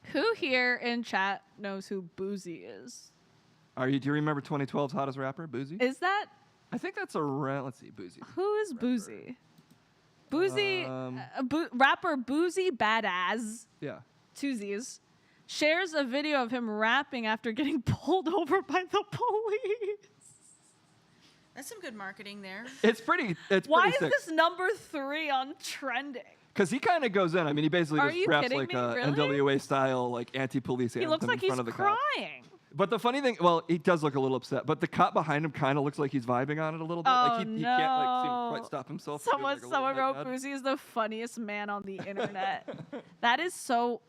[SPEAKER 2] Who here in chat knows who Boozy is?
[SPEAKER 1] Do you remember 2012's hottest rapper, Boozy?
[SPEAKER 2] Is that
[SPEAKER 1] I think that's let's see, Boozy.
[SPEAKER 2] who is Boozy? Boozy, rapper Boozy Badass,
[SPEAKER 1] Yeah.
[SPEAKER 2] two Z's, shares a video of him rapping after getting pulled over by the police.
[SPEAKER 3] That's some good marketing there.
[SPEAKER 1] It's pretty
[SPEAKER 2] Why
[SPEAKER 1] pretty
[SPEAKER 2] is
[SPEAKER 1] sick.
[SPEAKER 2] this number 3 on trending?
[SPEAKER 1] Because he kind of goes in. I mean, he basically
[SPEAKER 2] Are
[SPEAKER 1] just
[SPEAKER 2] you
[SPEAKER 1] raps
[SPEAKER 2] kidding
[SPEAKER 1] like
[SPEAKER 2] me?
[SPEAKER 1] a
[SPEAKER 2] Really?
[SPEAKER 1] NWA style, like anti-police
[SPEAKER 2] He
[SPEAKER 1] anthem
[SPEAKER 2] looks like
[SPEAKER 1] in
[SPEAKER 2] he's
[SPEAKER 1] front of the cop.
[SPEAKER 2] crying.
[SPEAKER 1] But the funny thing, well, he does look a little upset. But the cop behind him kind of looks like he's vibing on it a little bit. Like he can't like seem quite stop himself. He
[SPEAKER 2] Someone,
[SPEAKER 1] goes, like, a little
[SPEAKER 2] someone wrote
[SPEAKER 1] mad.
[SPEAKER 2] Boozy is the funniest man on the internet. That is so.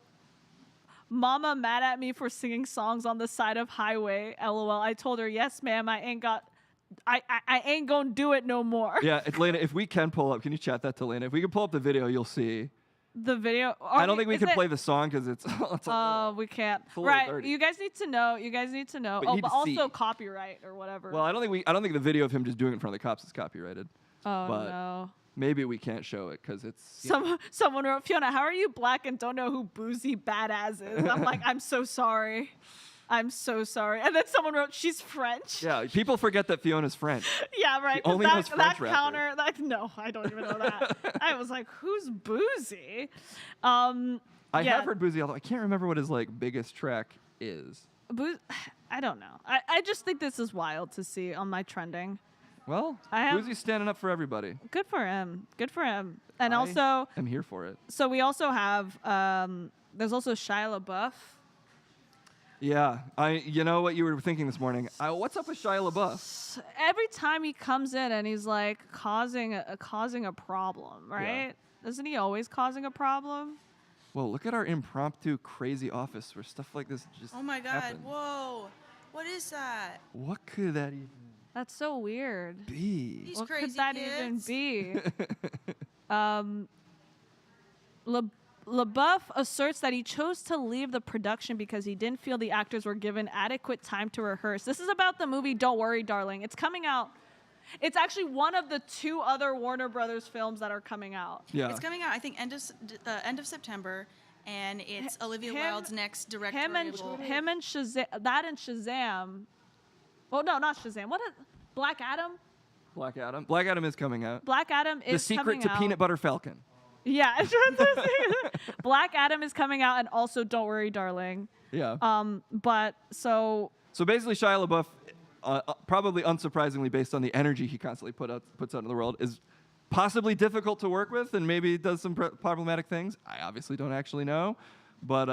[SPEAKER 2] Mama mad at me for singing songs on the side of highway. LOL. I told her, yes, ma'am. I ain't gonna do it no more.
[SPEAKER 1] Yeah, Lena, if we can pull up, can you chat that to Lena? If we can pull up the video, you'll see.
[SPEAKER 2] The video.
[SPEAKER 1] I don't think we can play the song because it's. it's
[SPEAKER 2] We can't.
[SPEAKER 1] a little
[SPEAKER 2] Right.
[SPEAKER 1] dirty.
[SPEAKER 2] You guys need to know. You guys need to know.
[SPEAKER 1] But you need
[SPEAKER 2] But
[SPEAKER 1] to
[SPEAKER 2] also
[SPEAKER 1] see.
[SPEAKER 2] copyright or whatever.
[SPEAKER 1] well, I don't think the video of him just doing it in front of the cops is copyrighted.
[SPEAKER 2] Oh
[SPEAKER 1] but-
[SPEAKER 2] no.
[SPEAKER 1] maybe we can't show it because it's. You know.
[SPEAKER 2] Someone wrote, Fiona, how are you black and don't know who Boozy Badass is? I'm like, I'm so sorry. I'm so sorry. And then someone wrote, she's French.
[SPEAKER 1] Yeah, people forget that Fiona's French.
[SPEAKER 2] Yeah, right.
[SPEAKER 1] She only knows French rappers.
[SPEAKER 2] Counter, no, I don't even know that. I was like, who's Boozy? I
[SPEAKER 1] have heard Boozy, although I can't remember what his like biggest track is.
[SPEAKER 2] I don't know. I just think this is wild to see on my trending.
[SPEAKER 1] Well, Boozy's standing up for everybody.
[SPEAKER 2] Good for him. Good for him. And
[SPEAKER 1] I'm here for it.
[SPEAKER 2] So we also have, there's also Shia LaBeouf.
[SPEAKER 1] Yeah, you know what you were thinking this morning? What's up with Shia LaBeouf?
[SPEAKER 2] Every time he comes in and he's like causing a problem, right?
[SPEAKER 1] Yeah.
[SPEAKER 2] Isn't he always causing a problem?
[SPEAKER 1] Well, look at our impromptu crazy office where stuff like this just
[SPEAKER 3] Oh my God!
[SPEAKER 1] happens.
[SPEAKER 3] Whoa! What is that?
[SPEAKER 1] What could that even
[SPEAKER 2] That's so weird.
[SPEAKER 1] be?
[SPEAKER 3] These
[SPEAKER 2] What
[SPEAKER 3] crazy
[SPEAKER 2] could that
[SPEAKER 3] kids.
[SPEAKER 2] even be? LaBeouf asserts that he chose to leave the production because he didn't feel the actors were given adequate time to rehearse. This is about the movie Don't Worry, Darling. It's coming out. It's actually one of the 2 other Warner Brothers films that are coming out.
[SPEAKER 1] Yeah.
[SPEAKER 3] It's coming out, I think, end of September, and it's Olivia Wilde's next directorial.
[SPEAKER 2] Him and Shazam. That and Shazam. Well, no, not Shazam. What is Black Adam?
[SPEAKER 1] Black Adam. Black Adam is coming out.
[SPEAKER 2] Black Adam
[SPEAKER 1] The
[SPEAKER 2] is
[SPEAKER 1] Secret
[SPEAKER 2] coming
[SPEAKER 1] to
[SPEAKER 2] out.
[SPEAKER 1] Peanut Butter Falcon.
[SPEAKER 2] Yeah, Black Adam is coming out, and also Don't Worry, Darling.
[SPEAKER 1] Yeah.
[SPEAKER 2] But so
[SPEAKER 1] basically, Shia LaBeouf, probably unsurprisingly, based on the energy he constantly puts out into the world, is possibly difficult to work with, and maybe does some problematic things. I obviously don't actually know, but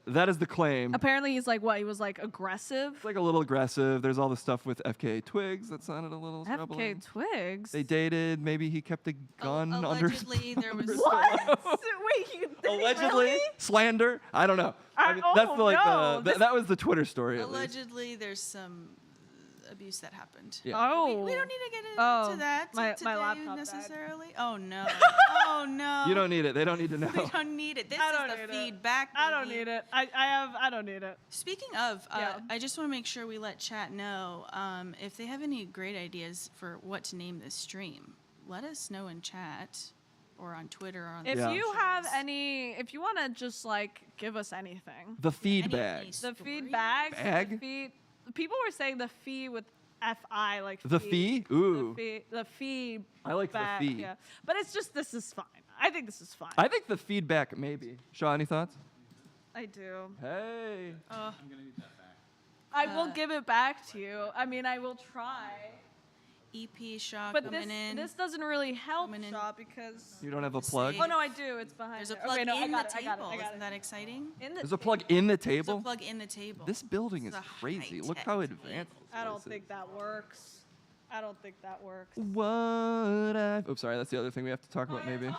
[SPEAKER 1] that is the claim.
[SPEAKER 2] apparently he's like what? He was like aggressive.
[SPEAKER 1] It's like a little aggressive. There's all the stuff with FKA Twigs that sounded a little troubling.
[SPEAKER 2] FK Twigs.
[SPEAKER 1] They dated. Maybe he kept a gun under his.
[SPEAKER 3] Allegedly, there was.
[SPEAKER 2] What? Wait, did he
[SPEAKER 1] Allegedly
[SPEAKER 2] really?
[SPEAKER 1] slander. I don't know. I mean, that's
[SPEAKER 2] oh,
[SPEAKER 1] the, like
[SPEAKER 2] no.
[SPEAKER 1] that was the Twitter story. At least.
[SPEAKER 3] Allegedly, there's some abuse that happened.
[SPEAKER 1] Yeah.
[SPEAKER 2] Oh.
[SPEAKER 3] We don't need to get into
[SPEAKER 2] Oh,
[SPEAKER 3] that
[SPEAKER 2] my
[SPEAKER 3] today
[SPEAKER 2] laptop died.
[SPEAKER 3] necessarily. Oh no. Oh no.
[SPEAKER 1] You don't need it. They don't need to know.
[SPEAKER 3] We don't need it. This
[SPEAKER 2] I don't
[SPEAKER 3] is
[SPEAKER 2] need
[SPEAKER 3] the
[SPEAKER 2] it.
[SPEAKER 3] feedback.
[SPEAKER 2] I don't
[SPEAKER 3] baby.
[SPEAKER 2] need it. I don't need it.
[SPEAKER 3] Speaking of,
[SPEAKER 2] Yeah.
[SPEAKER 3] I just want to make sure we let chat know if they have any great ideas for what to name this stream. Let us know in chat or on Twitter or on
[SPEAKER 2] If
[SPEAKER 1] Yeah.
[SPEAKER 2] you have any, if you want to just like give us anything,
[SPEAKER 1] The feedback.
[SPEAKER 3] Any
[SPEAKER 2] the
[SPEAKER 3] story?
[SPEAKER 2] feedback,
[SPEAKER 1] Bag?
[SPEAKER 2] the feed. People were saying the fee with FI, like
[SPEAKER 1] The fee? Ooh.
[SPEAKER 2] the fee.
[SPEAKER 1] I like the
[SPEAKER 2] back,
[SPEAKER 1] fee.
[SPEAKER 2] Yeah, but it's just this is fine. I think this is fine.
[SPEAKER 1] I think the feedback maybe. Shaw, any thoughts?
[SPEAKER 2] I do.
[SPEAKER 1] Hey.
[SPEAKER 2] I will give it back to you. I mean, I will try.
[SPEAKER 3] EP Shaw
[SPEAKER 2] But
[SPEAKER 3] coming in.
[SPEAKER 2] this doesn't really help,
[SPEAKER 3] Coming in.
[SPEAKER 2] Shaw, because.
[SPEAKER 1] You don't have a plug?
[SPEAKER 3] Save.
[SPEAKER 2] Oh no, I do. It's behind.
[SPEAKER 3] There's a
[SPEAKER 2] there.
[SPEAKER 3] plug
[SPEAKER 2] okay, no,
[SPEAKER 3] in
[SPEAKER 2] I got
[SPEAKER 3] the
[SPEAKER 2] it. I got it.
[SPEAKER 3] table.
[SPEAKER 2] I got
[SPEAKER 3] Isn't
[SPEAKER 2] it.
[SPEAKER 3] that exciting?
[SPEAKER 2] In the
[SPEAKER 1] There's a plug in the
[SPEAKER 3] There's a
[SPEAKER 1] table?
[SPEAKER 3] plug in the table.
[SPEAKER 1] This building is
[SPEAKER 3] This is a
[SPEAKER 1] crazy. Look
[SPEAKER 3] high-tech
[SPEAKER 1] how
[SPEAKER 3] table.
[SPEAKER 1] advanced this
[SPEAKER 2] I don't
[SPEAKER 1] place
[SPEAKER 2] think
[SPEAKER 1] is.
[SPEAKER 2] that works. I don't think that works.
[SPEAKER 1] What I... Oops, sorry. That's the other thing we have to talk about maybe.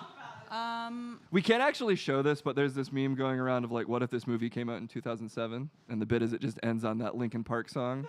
[SPEAKER 1] We can't actually show this, but there's this meme going around of like, what if this movie came out in 2007? And the bit is it just ends on that Linkin Park song.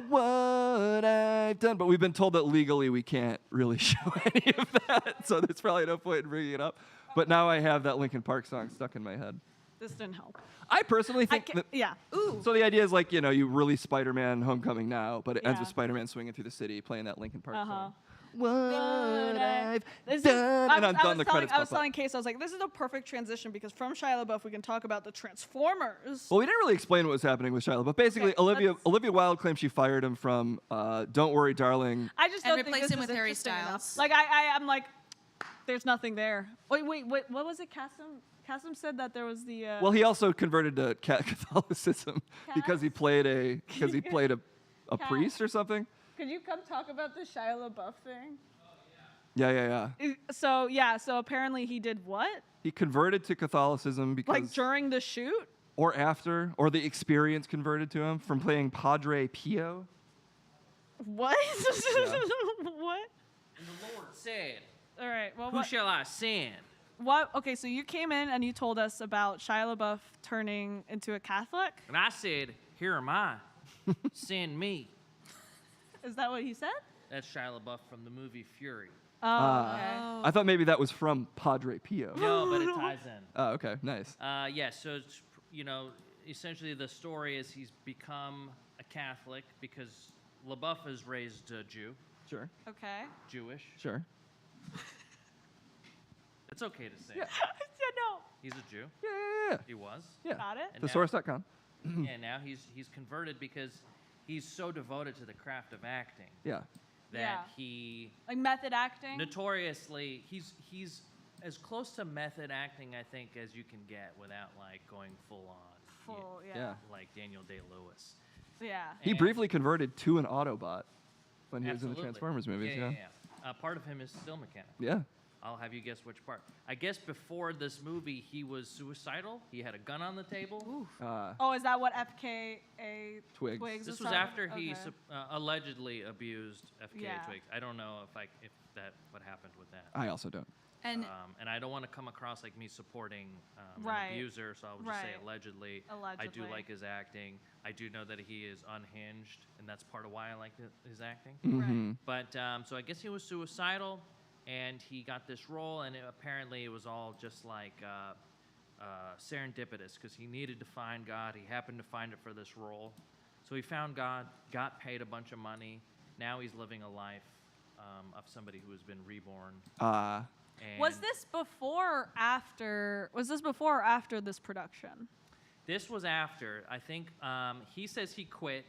[SPEAKER 1] What I've done. But we've been told that legally we can't really show any of that. So there's probably no point in bringing it up. But now I have that Linkin Park song stuck in my head.
[SPEAKER 2] This didn't help.
[SPEAKER 1] I personally think that,
[SPEAKER 2] Yeah. Ooh.
[SPEAKER 1] so the idea is like, you know, you release Spider-Man Homecoming now, but it ends
[SPEAKER 2] Yeah.
[SPEAKER 1] with Spider-Man swinging through the city playing that Linkin Park song.
[SPEAKER 2] What
[SPEAKER 1] I've
[SPEAKER 2] This is-
[SPEAKER 1] done. And I'm done, the credits
[SPEAKER 2] I was
[SPEAKER 1] pop up.
[SPEAKER 2] telling Case, I was like, this is a perfect transition because from Shia LaBeouf we can talk about the Transformers.
[SPEAKER 1] Well, we didn't really explain what was happening with Shia LaBeouf. Basically,
[SPEAKER 2] Okay,
[SPEAKER 1] Olivia Wilde claims she fired him from Don't Worry, Darling.
[SPEAKER 2] I just
[SPEAKER 3] And
[SPEAKER 2] don't think
[SPEAKER 3] replace
[SPEAKER 2] this
[SPEAKER 3] him
[SPEAKER 2] is
[SPEAKER 3] with Harry
[SPEAKER 2] interesting enough.
[SPEAKER 3] Styles.
[SPEAKER 2] Like I'm like, there's nothing there. Wait, what was it? Kasim said that there was the.
[SPEAKER 1] Well, he also converted to Catholicism because he played a priest or something.
[SPEAKER 2] Could you come talk about the Shia LaBeouf thing?
[SPEAKER 1] Yeah.
[SPEAKER 2] So apparently he did what?
[SPEAKER 1] He converted to Catholicism because
[SPEAKER 2] Like during the shoot?
[SPEAKER 1] or after, or the experience converted to him from playing Padre Pio.
[SPEAKER 2] What? What?
[SPEAKER 10] And the Lord said,
[SPEAKER 2] All right. Well,
[SPEAKER 10] who
[SPEAKER 2] what?
[SPEAKER 10] shall I send?
[SPEAKER 2] What? Okay, so you came in and you told us about Shia LaBeouf turning into a Catholic.
[SPEAKER 10] And I said, here am I. Send me.
[SPEAKER 2] Is that what he said?
[SPEAKER 10] That's Shia LaBeouf from the movie Fury.
[SPEAKER 2] Oh, okay.
[SPEAKER 1] I thought maybe that was from Padre Pio.
[SPEAKER 10] No, but it ties in.
[SPEAKER 1] Oh, okay, nice.
[SPEAKER 10] Yeah, so it's, you know, essentially the story is he's become a Catholic because LaBeouf is raised Jew,
[SPEAKER 1] Sure,
[SPEAKER 2] Okay.
[SPEAKER 10] Jewish.
[SPEAKER 1] sure.
[SPEAKER 10] It's okay to say.
[SPEAKER 2] Yeah, no.
[SPEAKER 10] He's a Jew.
[SPEAKER 1] Yeah.
[SPEAKER 10] He was.
[SPEAKER 1] Yeah.
[SPEAKER 2] Got it.
[SPEAKER 10] And now-
[SPEAKER 1] Thesaurus.com.
[SPEAKER 10] And now he's converted because he's so devoted to the craft of acting
[SPEAKER 1] Yeah.
[SPEAKER 10] that he
[SPEAKER 2] Like method acting.
[SPEAKER 10] notoriously he's as close to method acting I think as you can get without like going full on.
[SPEAKER 2] Full,
[SPEAKER 1] Yeah.
[SPEAKER 10] Like Daniel Day-Lewis.
[SPEAKER 2] Yeah.
[SPEAKER 1] He
[SPEAKER 10] And-
[SPEAKER 1] briefly converted to an Autobot when he was in the
[SPEAKER 10] Absolutely.
[SPEAKER 1] Transformers movies.
[SPEAKER 10] Yeah.
[SPEAKER 1] Yeah.
[SPEAKER 10] Part of him is still mechanical.
[SPEAKER 1] Yeah.
[SPEAKER 10] I'll have you guess which part. I guess before this movie, he was suicidal. He had a gun on the table.
[SPEAKER 2] Oh, is that what FKA
[SPEAKER 1] Twigs.
[SPEAKER 2] Twigs
[SPEAKER 10] This
[SPEAKER 2] is
[SPEAKER 10] was
[SPEAKER 2] talking-
[SPEAKER 10] after he
[SPEAKER 2] okay.
[SPEAKER 10] allegedly abused FKA
[SPEAKER 2] Yeah.
[SPEAKER 10] Twigs. I don't know if that what happened with that.
[SPEAKER 1] I also don't.
[SPEAKER 3] And
[SPEAKER 10] And I don't want to come across like me supporting
[SPEAKER 2] Right.
[SPEAKER 10] an abuser, so I'll just say
[SPEAKER 2] Right.
[SPEAKER 10] allegedly. I do
[SPEAKER 2] Allegedly.
[SPEAKER 10] like his acting. I do know that he is unhinged, and that's part of why I like his acting.
[SPEAKER 1] Mm-hmm.
[SPEAKER 10] But so I guess he was suicidal, and he got this role, and apparently it was all just like serendipitous because he needed to find God. He happened to find it for this role. So he found God, got paid a bunch of money. Now he's living a life of somebody who has been reborn. And
[SPEAKER 2] Was this before or after? Was this before or after this production?
[SPEAKER 10] This was after. I think he says he quit.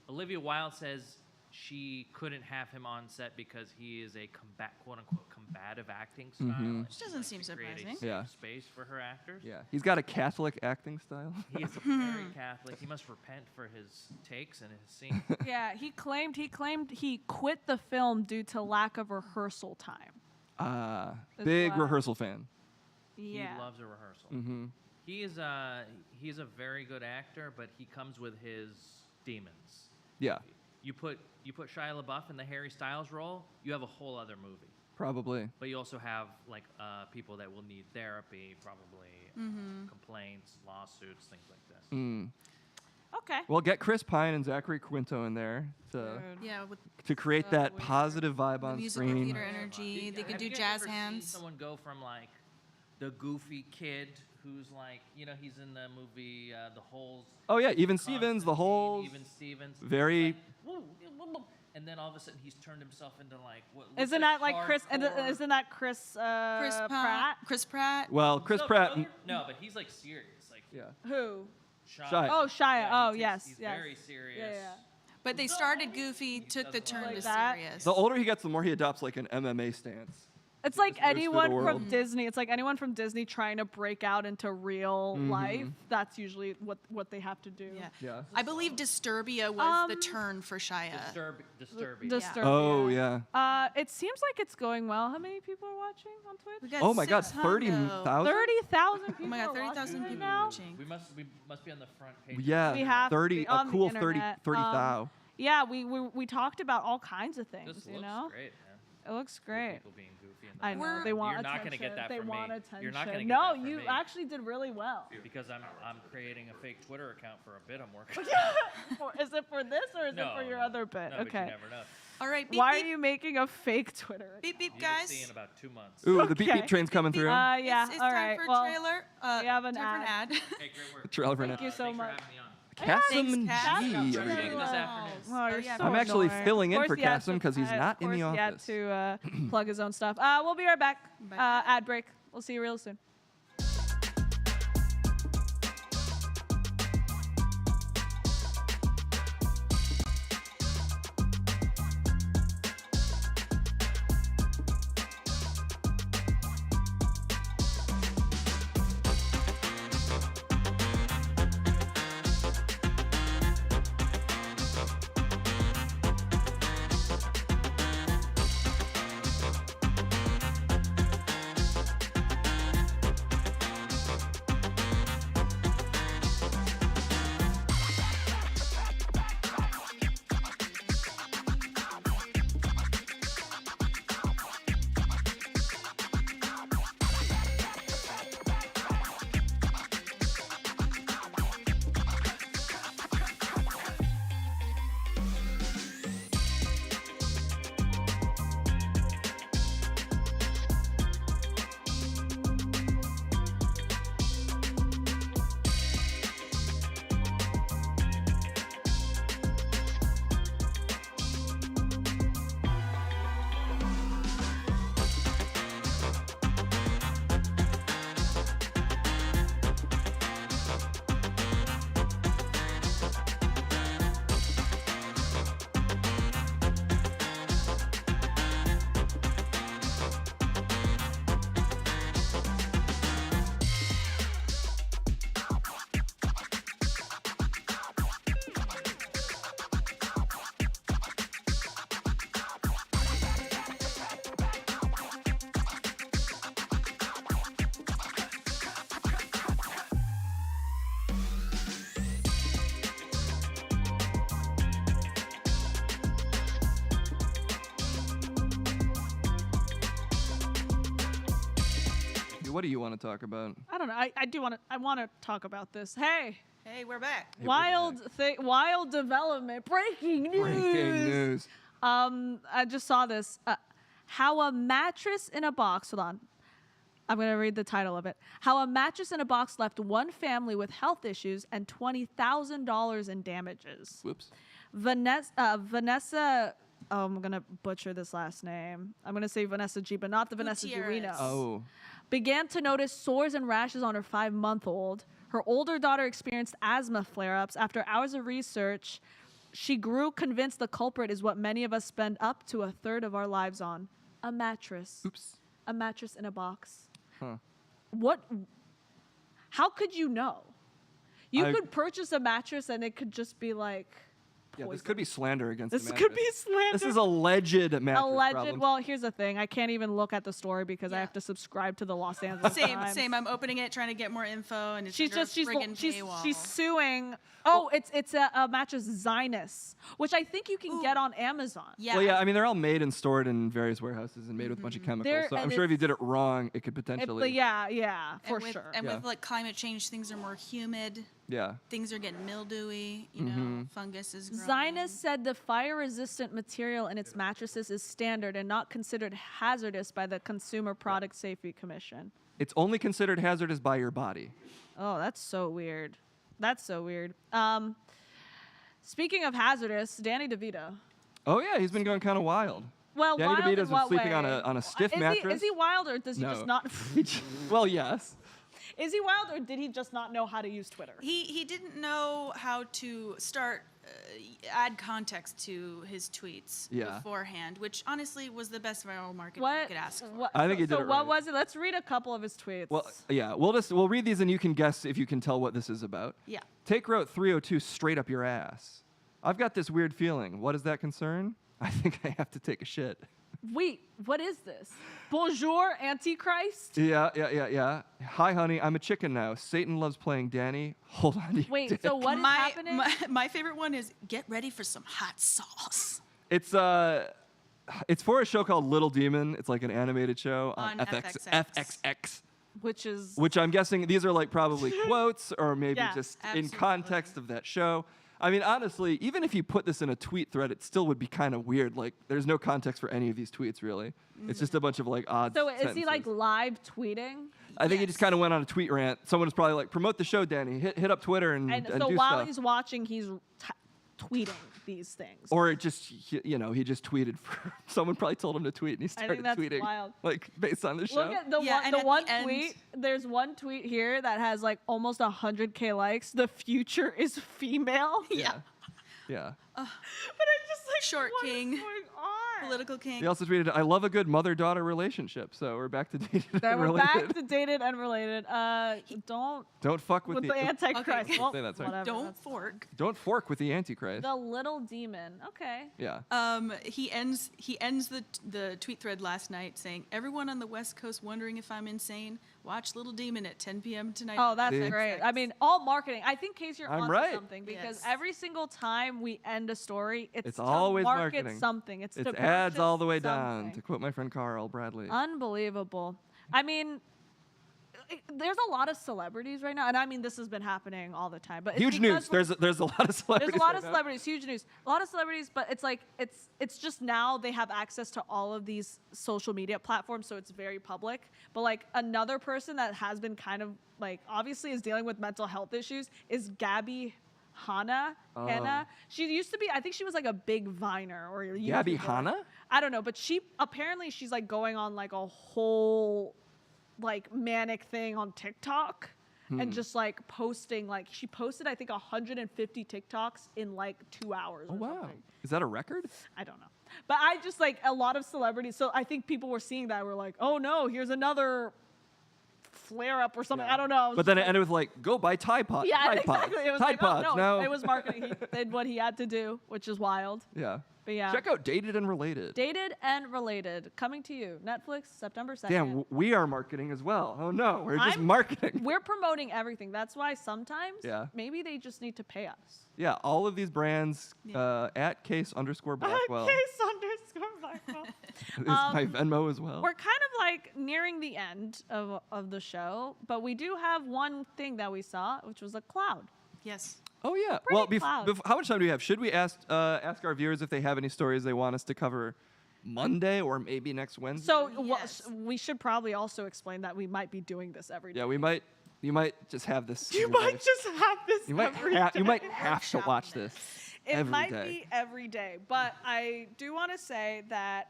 [SPEAKER 10] Olivia Wilde says she couldn't have him on set because he is a quote-unquote combative acting style.
[SPEAKER 1] Mhm.
[SPEAKER 3] Which doesn't seem
[SPEAKER 10] To create a
[SPEAKER 3] surprising.
[SPEAKER 10] safe
[SPEAKER 1] Yeah.
[SPEAKER 10] space for her actors.
[SPEAKER 1] Yeah. He's got a Catholic acting style.
[SPEAKER 10] He is a very Catholic. He must repent for his takes and his scenes.
[SPEAKER 2] Yeah, he claimed he quit the film due to lack of rehearsal time. That's
[SPEAKER 1] Big
[SPEAKER 2] why-
[SPEAKER 1] rehearsal fan.
[SPEAKER 2] Yeah.
[SPEAKER 10] He loves a rehearsal.
[SPEAKER 1] Mm-hmm.
[SPEAKER 10] He is a very good actor, but he comes with his demons.
[SPEAKER 1] Yeah.
[SPEAKER 10] You put Shia LaBeouf in the Harry Styles role, you have a whole other movie.
[SPEAKER 1] Probably.
[SPEAKER 10] But you also have like people that will need therapy, probably complaints, lawsuits, things like this.
[SPEAKER 1] Mm.
[SPEAKER 2] Okay.
[SPEAKER 1] Well, get Chris Pine and Zachary Quinto in there to
[SPEAKER 3] Yeah, with
[SPEAKER 1] create that positive vibe
[SPEAKER 3] the
[SPEAKER 1] on
[SPEAKER 3] musical
[SPEAKER 1] screen.
[SPEAKER 3] theater energy. They could
[SPEAKER 10] Have
[SPEAKER 3] do
[SPEAKER 10] you guys
[SPEAKER 3] jazz
[SPEAKER 10] ever
[SPEAKER 3] hands.
[SPEAKER 10] Seen someone go from like the goofy kid who's like, he's in the movie The Holes.
[SPEAKER 1] Oh yeah, Even Stevens, The
[SPEAKER 10] Constantine,
[SPEAKER 1] Holes.
[SPEAKER 10] Even Stevens.
[SPEAKER 1] Very.
[SPEAKER 10] Like, woo, woo, woo, and then all of a sudden he's turned himself into like what? looks
[SPEAKER 2] Isn't that like Chris?
[SPEAKER 10] hardcore-
[SPEAKER 2] Isn't that Chris? Pratt?
[SPEAKER 3] Chris Pratt.
[SPEAKER 1] Well, Chris
[SPEAKER 10] No,
[SPEAKER 1] Pratt.
[SPEAKER 10] No, but he's like serious. Like
[SPEAKER 1] Yeah.
[SPEAKER 2] Who?
[SPEAKER 10] Shia.
[SPEAKER 2] Oh, Shia.
[SPEAKER 10] Yeah,
[SPEAKER 2] Oh,
[SPEAKER 10] he
[SPEAKER 2] yes,
[SPEAKER 10] He's
[SPEAKER 2] yes.
[SPEAKER 10] very serious.
[SPEAKER 2] Yeah.
[SPEAKER 3] But they started goofy, took the turn
[SPEAKER 2] Like
[SPEAKER 3] to
[SPEAKER 2] that?
[SPEAKER 3] serious.
[SPEAKER 1] The older he gets, the more he adopts like an MMA stance.
[SPEAKER 2] It's like
[SPEAKER 1] Just moves through the
[SPEAKER 2] anyone
[SPEAKER 1] world.
[SPEAKER 2] from Disney. It's like anyone from Disney trying to break out into real life. That's usually what they have to do.
[SPEAKER 3] Yeah.
[SPEAKER 1] Yeah.
[SPEAKER 3] I believe Disturbia was the turn for Shia.
[SPEAKER 10] Disturbing.
[SPEAKER 2] Disturbia.
[SPEAKER 1] Oh yeah.
[SPEAKER 2] It seems like it's going well. How many people are watching on Twitch?
[SPEAKER 3] We got
[SPEAKER 1] Oh my God,
[SPEAKER 3] 600.
[SPEAKER 1] 30,000.
[SPEAKER 2] 30,000 people.
[SPEAKER 3] Oh my God,
[SPEAKER 2] are
[SPEAKER 3] 30,000
[SPEAKER 2] watching
[SPEAKER 3] people
[SPEAKER 2] right now.
[SPEAKER 3] watching.
[SPEAKER 10] We must be on the front page.
[SPEAKER 1] Yeah.
[SPEAKER 2] We have to
[SPEAKER 1] 30.
[SPEAKER 2] be
[SPEAKER 1] A
[SPEAKER 2] on the
[SPEAKER 1] cool 30.
[SPEAKER 2] internet.
[SPEAKER 1] 30,000.
[SPEAKER 2] Yeah, we talked about all kinds of things.
[SPEAKER 10] This
[SPEAKER 2] you
[SPEAKER 10] looks
[SPEAKER 2] know,
[SPEAKER 10] great, man.
[SPEAKER 2] it looks great.
[SPEAKER 10] People being goofy in the
[SPEAKER 2] I know
[SPEAKER 10] background.
[SPEAKER 2] they want
[SPEAKER 10] You're not
[SPEAKER 2] attention.
[SPEAKER 10] gonna get that
[SPEAKER 2] they
[SPEAKER 10] from
[SPEAKER 2] want
[SPEAKER 10] me.
[SPEAKER 2] attention.
[SPEAKER 10] You're not gonna get
[SPEAKER 2] no,
[SPEAKER 10] that from
[SPEAKER 2] you
[SPEAKER 10] me.
[SPEAKER 2] actually did really well.
[SPEAKER 10] Because I'm creating a fake Twitter account for a bit I'm working.
[SPEAKER 2] Is it for this or is it for your other bit?
[SPEAKER 10] No, but you
[SPEAKER 2] okay.
[SPEAKER 10] never know.
[SPEAKER 3] All right, beep,
[SPEAKER 2] Why
[SPEAKER 3] beep,
[SPEAKER 2] are you making a fake Twitter?
[SPEAKER 3] beep, beep,
[SPEAKER 10] You'll
[SPEAKER 3] guys.
[SPEAKER 10] see in about 2 months.
[SPEAKER 1] Ooh, the beep
[SPEAKER 2] Okay.
[SPEAKER 1] beep train's coming through.
[SPEAKER 2] Yeah.
[SPEAKER 3] It's
[SPEAKER 2] all
[SPEAKER 3] time
[SPEAKER 2] right.
[SPEAKER 3] for a
[SPEAKER 2] well,
[SPEAKER 3] trailer.
[SPEAKER 2] we have an
[SPEAKER 3] time for
[SPEAKER 2] ad.
[SPEAKER 10] Hey, great work.
[SPEAKER 1] Trailer for an
[SPEAKER 2] Thank
[SPEAKER 1] ad.
[SPEAKER 2] you so
[SPEAKER 10] Thanks
[SPEAKER 2] much.
[SPEAKER 10] for having me on.
[SPEAKER 1] Cassim
[SPEAKER 3] Cass.
[SPEAKER 1] G,
[SPEAKER 3] Thanks,
[SPEAKER 1] everybody.
[SPEAKER 10] This afternoon.
[SPEAKER 2] Oh, you're
[SPEAKER 3] yeah.
[SPEAKER 2] so
[SPEAKER 1] I'm actually
[SPEAKER 2] annoying.
[SPEAKER 1] filling in
[SPEAKER 2] Of
[SPEAKER 1] for
[SPEAKER 2] course he had
[SPEAKER 1] Cassim
[SPEAKER 2] to-
[SPEAKER 1] 'cause he's not
[SPEAKER 2] of
[SPEAKER 1] in the
[SPEAKER 2] course he had
[SPEAKER 1] office.
[SPEAKER 2] to plug his own stuff. We'll be right back.
[SPEAKER 3] Bye.
[SPEAKER 2] Ad break. We'll see you real soon.
[SPEAKER 1] what do you want to talk about?
[SPEAKER 2] I don't know. I want to talk about this. Hey,
[SPEAKER 3] we're back.
[SPEAKER 2] Wild development. Breaking news. I just saw this. How a mattress in a box. Hold on. I'm going to read the title of it. How a mattress in a box left one family with health issues and $20,000 in damages.
[SPEAKER 1] Whoops.
[SPEAKER 2] Vanessa, I'm going to butcher this last name. I'm going to say Vanessa G, but not the Vanessa Girino.
[SPEAKER 1] Oh.
[SPEAKER 2] Began to notice sores and rashes on her 5-month-old. Her older daughter experienced asthma flare-ups. After hours of research, she grew convinced the culprit is what many of us spend up to a third of our lives on. A mattress.
[SPEAKER 1] Oops.
[SPEAKER 2] A mattress in a box.
[SPEAKER 1] Huh.
[SPEAKER 2] How could you know? You could purchase a mattress and it could just be like poison.
[SPEAKER 1] Yeah, this could be slander against the
[SPEAKER 2] This
[SPEAKER 1] mattress.
[SPEAKER 2] could be slander.
[SPEAKER 1] This is alleged mattress
[SPEAKER 2] Alleged.
[SPEAKER 1] problems.
[SPEAKER 2] Well, here's the thing. I can't even look at the story because I have to subscribe to the Los Angeles Times.
[SPEAKER 3] Same. I'm opening it, trying to get more info, and it's
[SPEAKER 2] She's
[SPEAKER 3] under
[SPEAKER 2] just
[SPEAKER 3] a friggin' paywall.
[SPEAKER 2] she's suing. Oh, it's a mattress Zinus, which I think you can get on Amazon.
[SPEAKER 3] Yeah.
[SPEAKER 1] Well, yeah, I mean, they're all made and stored in various warehouses and made with a bunch of chemicals. So I'm sure if you did it wrong, it could potentially.
[SPEAKER 2] For sure.
[SPEAKER 3] And with like climate change, things are more humid.
[SPEAKER 1] Yeah.
[SPEAKER 3] Things are getting mildewy. You know, fungus is growing.
[SPEAKER 2] Zinus said the fire-resistant material in its mattresses is standard and not considered hazardous by the Consumer Product Safety Commission.
[SPEAKER 1] It's only considered hazardous by your body.
[SPEAKER 2] Oh, that's so weird. That's so weird. Speaking of hazardous, Danny DeVito.
[SPEAKER 1] Oh yeah, he's been going kind of wild.
[SPEAKER 2] Well,
[SPEAKER 1] Danny
[SPEAKER 2] wild
[SPEAKER 1] DeVito's
[SPEAKER 2] in what
[SPEAKER 1] been sleeping
[SPEAKER 2] way?
[SPEAKER 1] on a stiff mattress.
[SPEAKER 2] Is he wild or does he just not?
[SPEAKER 1] Well, yes.
[SPEAKER 2] Is he wild or did he just not know how to use Twitter?
[SPEAKER 3] He didn't know how to start add context to his tweets beforehand, which honestly was the best viral marketing you could ask for.
[SPEAKER 1] I think he did it
[SPEAKER 2] So what
[SPEAKER 1] right.
[SPEAKER 2] was it? Let's read a couple of his tweets.
[SPEAKER 1] Well, yeah, we'll read these and you can guess if you can tell what this is about.
[SPEAKER 3] Yeah.
[SPEAKER 1] Take route 302 straight up your ass. I've got this weird feeling. What does that concern? I think I have to take a shit.
[SPEAKER 2] Wait, what is this? Bonjour, Antichrist?
[SPEAKER 1] Yeah. Hi, honey. I'm a chicken now. Satan loves playing Danny. Hold on to your
[SPEAKER 2] Wait,
[SPEAKER 1] dick.
[SPEAKER 2] so what is happening?
[SPEAKER 3] My favorite one is get ready for some hot sauce.
[SPEAKER 1] It's for a show called Little Demon. It's like an animated show on FXX.
[SPEAKER 2] Which
[SPEAKER 1] I'm guessing these are like probably quotes or maybe just in context of that show. I mean, honestly, even if you put this in a tweet thread, it still would be kind of weird. Like, there's no context for any of these tweets, really. It's just a bunch of, like, odd sentences.
[SPEAKER 2] Is he, like, live tweeting?
[SPEAKER 1] I think he just kind of went on a tweet rant. Someone was probably like, promote the show, Danny. Hit up Twitter and
[SPEAKER 2] And
[SPEAKER 1] do
[SPEAKER 2] so while
[SPEAKER 1] stuff.
[SPEAKER 2] he's watching, he's tweeting these things.
[SPEAKER 1] Or it just, he just tweeted for, someone probably told him to tweet and he started tweeting.
[SPEAKER 2] Wild.
[SPEAKER 1] Like, based on the show.
[SPEAKER 2] Look at the one tweet. There's one tweet here that has, like, almost 100K likes. The future is female.
[SPEAKER 1] Yeah.
[SPEAKER 2] But I just like
[SPEAKER 3] Short
[SPEAKER 2] what
[SPEAKER 3] king.
[SPEAKER 2] is going on?
[SPEAKER 3] Political king.
[SPEAKER 1] He also tweeted, I love a good mother-daughter relationship. So we're back to dated and
[SPEAKER 2] We're
[SPEAKER 1] related.
[SPEAKER 2] back to dated and related. Don't
[SPEAKER 1] fuck with
[SPEAKER 2] the Antichrist.
[SPEAKER 3] Okay.
[SPEAKER 2] Well,
[SPEAKER 1] Say that, sorry.
[SPEAKER 2] whatever,
[SPEAKER 3] Don't
[SPEAKER 2] that's-
[SPEAKER 3] fork.
[SPEAKER 1] Don't fork with the Antichrist.
[SPEAKER 2] The little demon. Okay.
[SPEAKER 1] Yeah.
[SPEAKER 3] He ends the tweet thread last night saying, "Everyone on the West Coast wondering if I'm insane. Watch Little Demon at 10 p.m. tonight."
[SPEAKER 2] Oh, that's
[SPEAKER 1] See?
[SPEAKER 2] great. I mean, all marketing. I think, Casey, you're
[SPEAKER 1] I'm
[SPEAKER 2] onto
[SPEAKER 1] right.
[SPEAKER 2] something because
[SPEAKER 3] Yes.
[SPEAKER 2] every single time we end a story, it's to
[SPEAKER 1] always
[SPEAKER 2] market
[SPEAKER 1] marketing.
[SPEAKER 2] something. It's to
[SPEAKER 1] ads
[SPEAKER 2] purchase
[SPEAKER 1] all the way down,
[SPEAKER 2] something.
[SPEAKER 1] to quote my friend Carl Bradley.
[SPEAKER 2] Unbelievable. I mean, there's a lot of celebrities right now, and I mean this has been happening all the time. But it's
[SPEAKER 1] Huge
[SPEAKER 2] because
[SPEAKER 1] news. There's a lot of celebrities.
[SPEAKER 2] There's a lot
[SPEAKER 1] right
[SPEAKER 2] of
[SPEAKER 1] now.
[SPEAKER 2] celebrities, huge news. A lot of celebrities, but it's like it's just now they have access to all of these social media platforms, so it's very public. But like another person that has been kind of like obviously is dealing with mental health issues is Gabby Hannah. Hannah. She used to be, I think she was like a big Viner or
[SPEAKER 1] Gabby
[SPEAKER 2] YouTuber.
[SPEAKER 1] Hannah?
[SPEAKER 2] I don't know, but she's like going on like a whole like manic thing on TikTok and just like posting, like she posted I think 150 TikToks in like 2 hours.
[SPEAKER 1] Oh
[SPEAKER 2] or
[SPEAKER 1] wow.
[SPEAKER 2] something.
[SPEAKER 1] Is that a record?
[SPEAKER 2] I don't know. But I just like a lot of celebrities. So I think people were seeing that. We're like, oh no, here's another flare up or something. I don't know.
[SPEAKER 1] But then it ended with like, go buy Tide Pods.
[SPEAKER 2] Yeah,
[SPEAKER 1] Tide
[SPEAKER 2] exactly.
[SPEAKER 1] Pods.
[SPEAKER 2] It was
[SPEAKER 1] Tide
[SPEAKER 2] like,
[SPEAKER 1] Pods.
[SPEAKER 2] oh, no,
[SPEAKER 1] now.
[SPEAKER 2] it was marketing. He did what he had to do, which is wild.
[SPEAKER 1] Yeah.
[SPEAKER 2] But yeah.
[SPEAKER 1] Check out Dated and Related.
[SPEAKER 2] Dated and Related, coming to you. Netflix, September 2nd.
[SPEAKER 1] Damn, we are marketing as well. Oh no, we're just marketing.
[SPEAKER 2] We're promoting everything. That's why sometimes maybe they just need to pay us.
[SPEAKER 1] Yeah, all of these brands at case_Blackwell.
[SPEAKER 2] Case_Blackwell. Blackwell.
[SPEAKER 1] Is my Venmo as well?
[SPEAKER 2] We're kind of like nearing the end of the show, but we do have one thing that we saw, which was a cloud.
[SPEAKER 3] Yes.
[SPEAKER 1] Oh yeah.
[SPEAKER 2] Pretty
[SPEAKER 1] Well,
[SPEAKER 2] cloud.
[SPEAKER 1] how much time do we have? Should we ask our viewers if they have any stories they want us to cover Monday or maybe next Wednesday?
[SPEAKER 2] So
[SPEAKER 3] Yes.
[SPEAKER 2] we should probably also explain that we might be doing this every day.
[SPEAKER 1] Yeah, we might. You might just have this.
[SPEAKER 2] You
[SPEAKER 1] in your
[SPEAKER 2] might
[SPEAKER 1] life.
[SPEAKER 2] just have this
[SPEAKER 1] You might.
[SPEAKER 2] every
[SPEAKER 1] You
[SPEAKER 2] day.
[SPEAKER 1] might have to watch this.
[SPEAKER 2] It
[SPEAKER 1] every
[SPEAKER 2] might
[SPEAKER 1] day.
[SPEAKER 2] be every day, but I do want to say that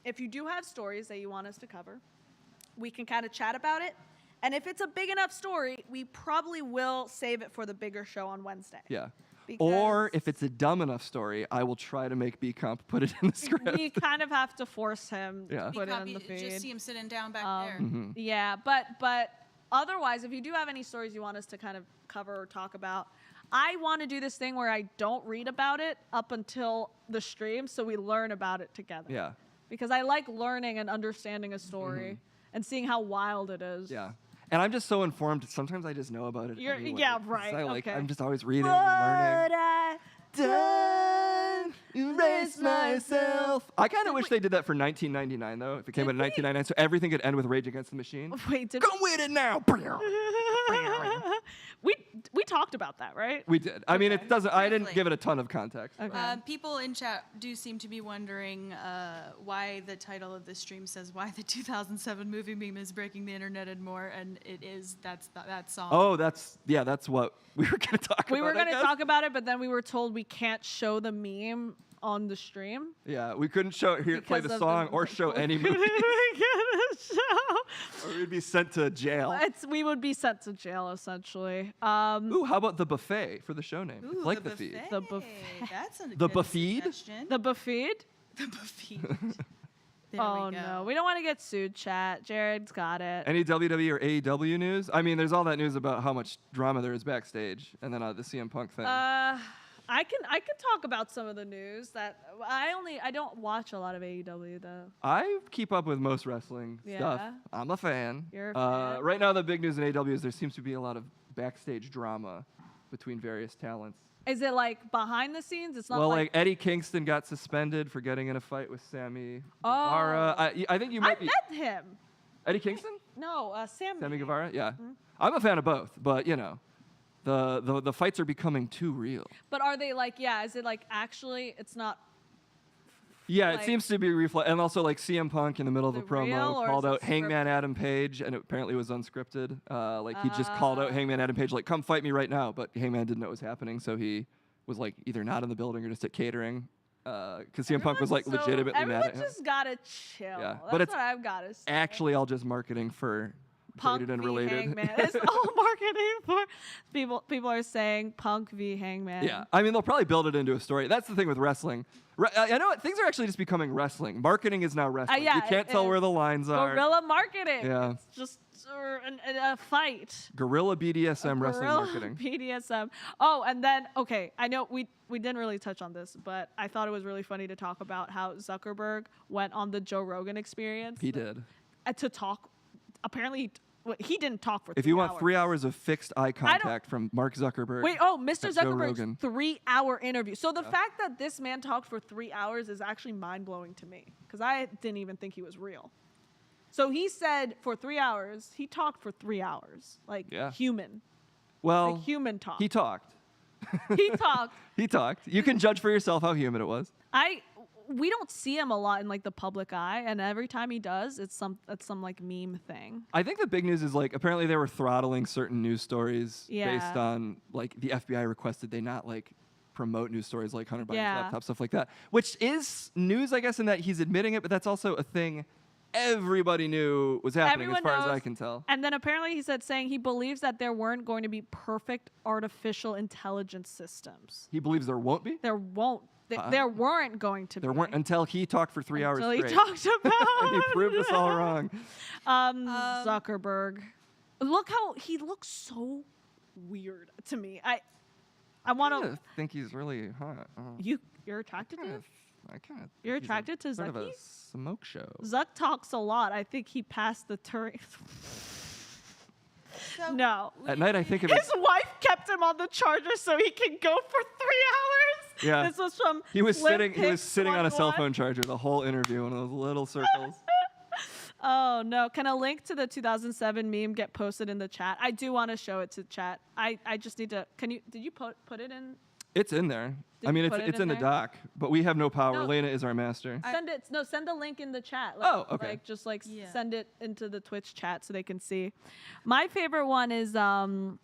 [SPEAKER 2] if you do have stories that you want us to cover, we can kind of chat about it. And if it's a big enough story, we probably will save it for the bigger show on Wednesday.
[SPEAKER 1] Yeah.
[SPEAKER 2] Because
[SPEAKER 1] Or if it's a dumb enough story, I will try to make B-Comp put it in the script.
[SPEAKER 2] we kind of have to force him
[SPEAKER 1] Yeah.
[SPEAKER 2] to put it in
[SPEAKER 3] Copy-
[SPEAKER 2] the feed.
[SPEAKER 3] Just see him sitting down back there.
[SPEAKER 2] Yeah, but otherwise, if you do have any stories you want us to kind of cover or talk about, I want to do this thing where I don't read about it up until the stream, so we learn about it together.
[SPEAKER 1] Yeah.
[SPEAKER 2] Because I like learning and understanding a story and seeing how wild it is.
[SPEAKER 1] Yeah. And I'm just so informed. Sometimes I just know about it. anyway,
[SPEAKER 2] yeah,
[SPEAKER 1] 'cause
[SPEAKER 2] right. Okay.
[SPEAKER 1] I'm just always reading and learning.
[SPEAKER 2] I
[SPEAKER 1] Done, erase myself. I kind of wish they did that for 1999 though. If it came out in 1999, so everything could end with Rage Against the Machine.
[SPEAKER 2] Wait, did
[SPEAKER 1] Come with it now.
[SPEAKER 2] we talked about that, right?
[SPEAKER 1] We did. I mean, it doesn't. I didn't
[SPEAKER 3] Briefly.
[SPEAKER 1] give it a ton of context.
[SPEAKER 2] Okay.
[SPEAKER 3] People in chat do seem to be wondering why the title of this stream says "Why the 2007 movie meme is breaking the internet and more," and it is that song.
[SPEAKER 1] Oh, that's what we were going to talk about.
[SPEAKER 2] We were
[SPEAKER 1] I
[SPEAKER 2] going to
[SPEAKER 1] guess.
[SPEAKER 2] talk about it, but then we were told we can't show the meme on the stream.
[SPEAKER 1] Yeah, we couldn't play
[SPEAKER 2] Because
[SPEAKER 1] the
[SPEAKER 2] of
[SPEAKER 1] song or show any movie,
[SPEAKER 2] show.
[SPEAKER 1] or we'd be sent to jail.
[SPEAKER 2] We would be sent to jail essentially.
[SPEAKER 1] Ooh, how about the buffet for the show name?
[SPEAKER 3] Ooh,
[SPEAKER 1] It's like the feed.
[SPEAKER 2] The buffet.
[SPEAKER 3] That's a
[SPEAKER 1] The
[SPEAKER 3] good
[SPEAKER 1] buffet?
[SPEAKER 3] suggestion.
[SPEAKER 2] The buffet?
[SPEAKER 3] The buffet. There
[SPEAKER 2] Oh
[SPEAKER 3] we go.
[SPEAKER 2] no, we don't want to get sued, chat. Jared's got it.
[SPEAKER 1] Any WWE or AEW news? I mean, there's all that news about how much drama there is backstage, and then the CM Punk thing.
[SPEAKER 2] I can talk about some of the news that I don't watch a lot of AEW though.
[SPEAKER 1] I keep up with most wrestling stuff.
[SPEAKER 2] Yeah.
[SPEAKER 1] I'm a fan.
[SPEAKER 2] You're a fan.
[SPEAKER 1] Right now, the big news in AEW is there seems to be a lot of backstage drama between various talents.
[SPEAKER 2] Is it like behind the scenes? It's not
[SPEAKER 1] Well,
[SPEAKER 2] like
[SPEAKER 1] like Eddie Kingston got suspended for getting in a fight with Sammy
[SPEAKER 2] Oh.
[SPEAKER 1] Guevara. I think you might
[SPEAKER 2] I
[SPEAKER 1] be
[SPEAKER 2] met him.
[SPEAKER 1] Eddie Kingston,
[SPEAKER 2] No,
[SPEAKER 1] Sammy Guevara. Yeah,
[SPEAKER 2] Mm-hmm.
[SPEAKER 1] I'm a fan of both, but you know, the fights are becoming too real.
[SPEAKER 2] But are they like, yeah, is it like actually it's not
[SPEAKER 1] Yeah,
[SPEAKER 2] Like-
[SPEAKER 1] it seems to be and also like CM Punk in the middle of a
[SPEAKER 2] The real,
[SPEAKER 1] promo
[SPEAKER 2] or
[SPEAKER 1] called
[SPEAKER 2] is it
[SPEAKER 1] out Hangman
[SPEAKER 2] scripted?
[SPEAKER 1] Adam Page, and it apparently was unscripted. Like he just called out Hangman Adam Page, like, come fight me right now. But Hangman didn't know what was happening, so he was like either not in the building or just at catering. Because CM Punk was like
[SPEAKER 2] Everyone's
[SPEAKER 1] legitimately mad at
[SPEAKER 2] everyone
[SPEAKER 1] him.
[SPEAKER 2] just gotta chill.
[SPEAKER 1] Yeah,
[SPEAKER 2] That's
[SPEAKER 1] but it's
[SPEAKER 2] what I've gotta say.
[SPEAKER 1] Actually, all just marketing for
[SPEAKER 2] Punk
[SPEAKER 1] Jaded and
[SPEAKER 2] v.
[SPEAKER 1] Related.
[SPEAKER 2] Hangman. It's all marketing for people are saying Punk v Hangman.
[SPEAKER 1] Yeah, I mean, they'll probably build it into a story. That's the thing with wrestling. I know things are actually just becoming wrestling. Marketing is now wrestling.
[SPEAKER 2] yeah,
[SPEAKER 1] you can't
[SPEAKER 2] it
[SPEAKER 1] tell where
[SPEAKER 2] is.
[SPEAKER 1] the lines are.
[SPEAKER 2] Guerrilla marketing.
[SPEAKER 1] Yeah.
[SPEAKER 2] It's just a fight.
[SPEAKER 1] Guerrilla BDSM wrestling
[SPEAKER 2] Guerrilla
[SPEAKER 1] marketing.
[SPEAKER 2] BDSM. Oh, and then okay, I know we didn't really touch on this, but I thought it was really funny to talk about how Zuckerberg went on the Joe Rogan Experience.
[SPEAKER 1] He did.
[SPEAKER 2] To talk. Apparently, he didn't talk for.
[SPEAKER 1] If
[SPEAKER 2] 3
[SPEAKER 1] you want
[SPEAKER 2] hours.
[SPEAKER 1] 3 hours of fixed eye contact from Mark Zuckerberg.
[SPEAKER 2] Wait, Mr.
[SPEAKER 1] at Joe
[SPEAKER 2] Zuckerberg's
[SPEAKER 1] Rogan.
[SPEAKER 2] 3-hour interview. So the fact that this man talked for 3 hours is actually mind-blowing to me because I didn't even think he was real. So he said for 3 hours, he talked for 3 hours, like human.
[SPEAKER 1] Well,
[SPEAKER 2] Like human talk.
[SPEAKER 1] he talked.
[SPEAKER 2] He talked.
[SPEAKER 1] He talked. You can judge for yourself how human it was.
[SPEAKER 2] We don't see him a lot in like the public eye, and every time he does, it's some like meme thing.
[SPEAKER 1] I think the big news is like apparently they were throttling certain news stories
[SPEAKER 2] Yeah.
[SPEAKER 1] based on like the FBI requested they not like promote news stories like Hunter Biden's
[SPEAKER 2] Yeah.
[SPEAKER 1] laptop, stuff like that, which is news, I guess, in that he's admitting it, but that's also a thing everybody knew was happening
[SPEAKER 2] Everyone
[SPEAKER 1] as far as
[SPEAKER 2] knows.
[SPEAKER 1] I can tell.
[SPEAKER 2] And then apparently he said saying he believes that there weren't going to be perfect artificial intelligence systems.
[SPEAKER 1] He believes there won't be.
[SPEAKER 2] There won't. There weren't going to be.
[SPEAKER 1] There weren't until he talked for 3 hours
[SPEAKER 2] Until he
[SPEAKER 1] straight.
[SPEAKER 2] talked about.
[SPEAKER 1] And he proved us all wrong.
[SPEAKER 2] Zuckerberg. Look how he looks so weird to me. I want
[SPEAKER 1] I
[SPEAKER 2] to.
[SPEAKER 1] think he's really hot.
[SPEAKER 2] You're attracted to him?
[SPEAKER 1] You're
[SPEAKER 2] attracted to
[SPEAKER 1] sort of a
[SPEAKER 2] Zucky?
[SPEAKER 1] smoke show.
[SPEAKER 2] Zuck talks a lot. I think he passed the Turing.
[SPEAKER 3] So
[SPEAKER 2] No.
[SPEAKER 1] At night, I think of it.
[SPEAKER 2] His wife kept him on the charger so he can go for 3 hours.
[SPEAKER 1] Yeah.
[SPEAKER 2] This was from
[SPEAKER 1] He was
[SPEAKER 2] Slim
[SPEAKER 1] sitting on a
[SPEAKER 2] Pics
[SPEAKER 1] cell
[SPEAKER 2] 11.
[SPEAKER 1] phone charger the whole interview in those little circles.
[SPEAKER 2] Oh no! Can a link to the 2007 meme get posted in the chat? I do want to show it to chat. I just need to. Can you? Did you put it in?
[SPEAKER 1] It's in there.
[SPEAKER 2] Did
[SPEAKER 1] I mean,
[SPEAKER 2] you
[SPEAKER 1] it's
[SPEAKER 2] put it
[SPEAKER 1] it's in the
[SPEAKER 2] there?
[SPEAKER 1] doc, but we have no power.
[SPEAKER 2] No.
[SPEAKER 1] Lena is our master.
[SPEAKER 2] Send it. No, send a link in the chat.
[SPEAKER 1] Oh, okay.
[SPEAKER 2] Like send it into the Twitch chat so they can see. My favorite one is the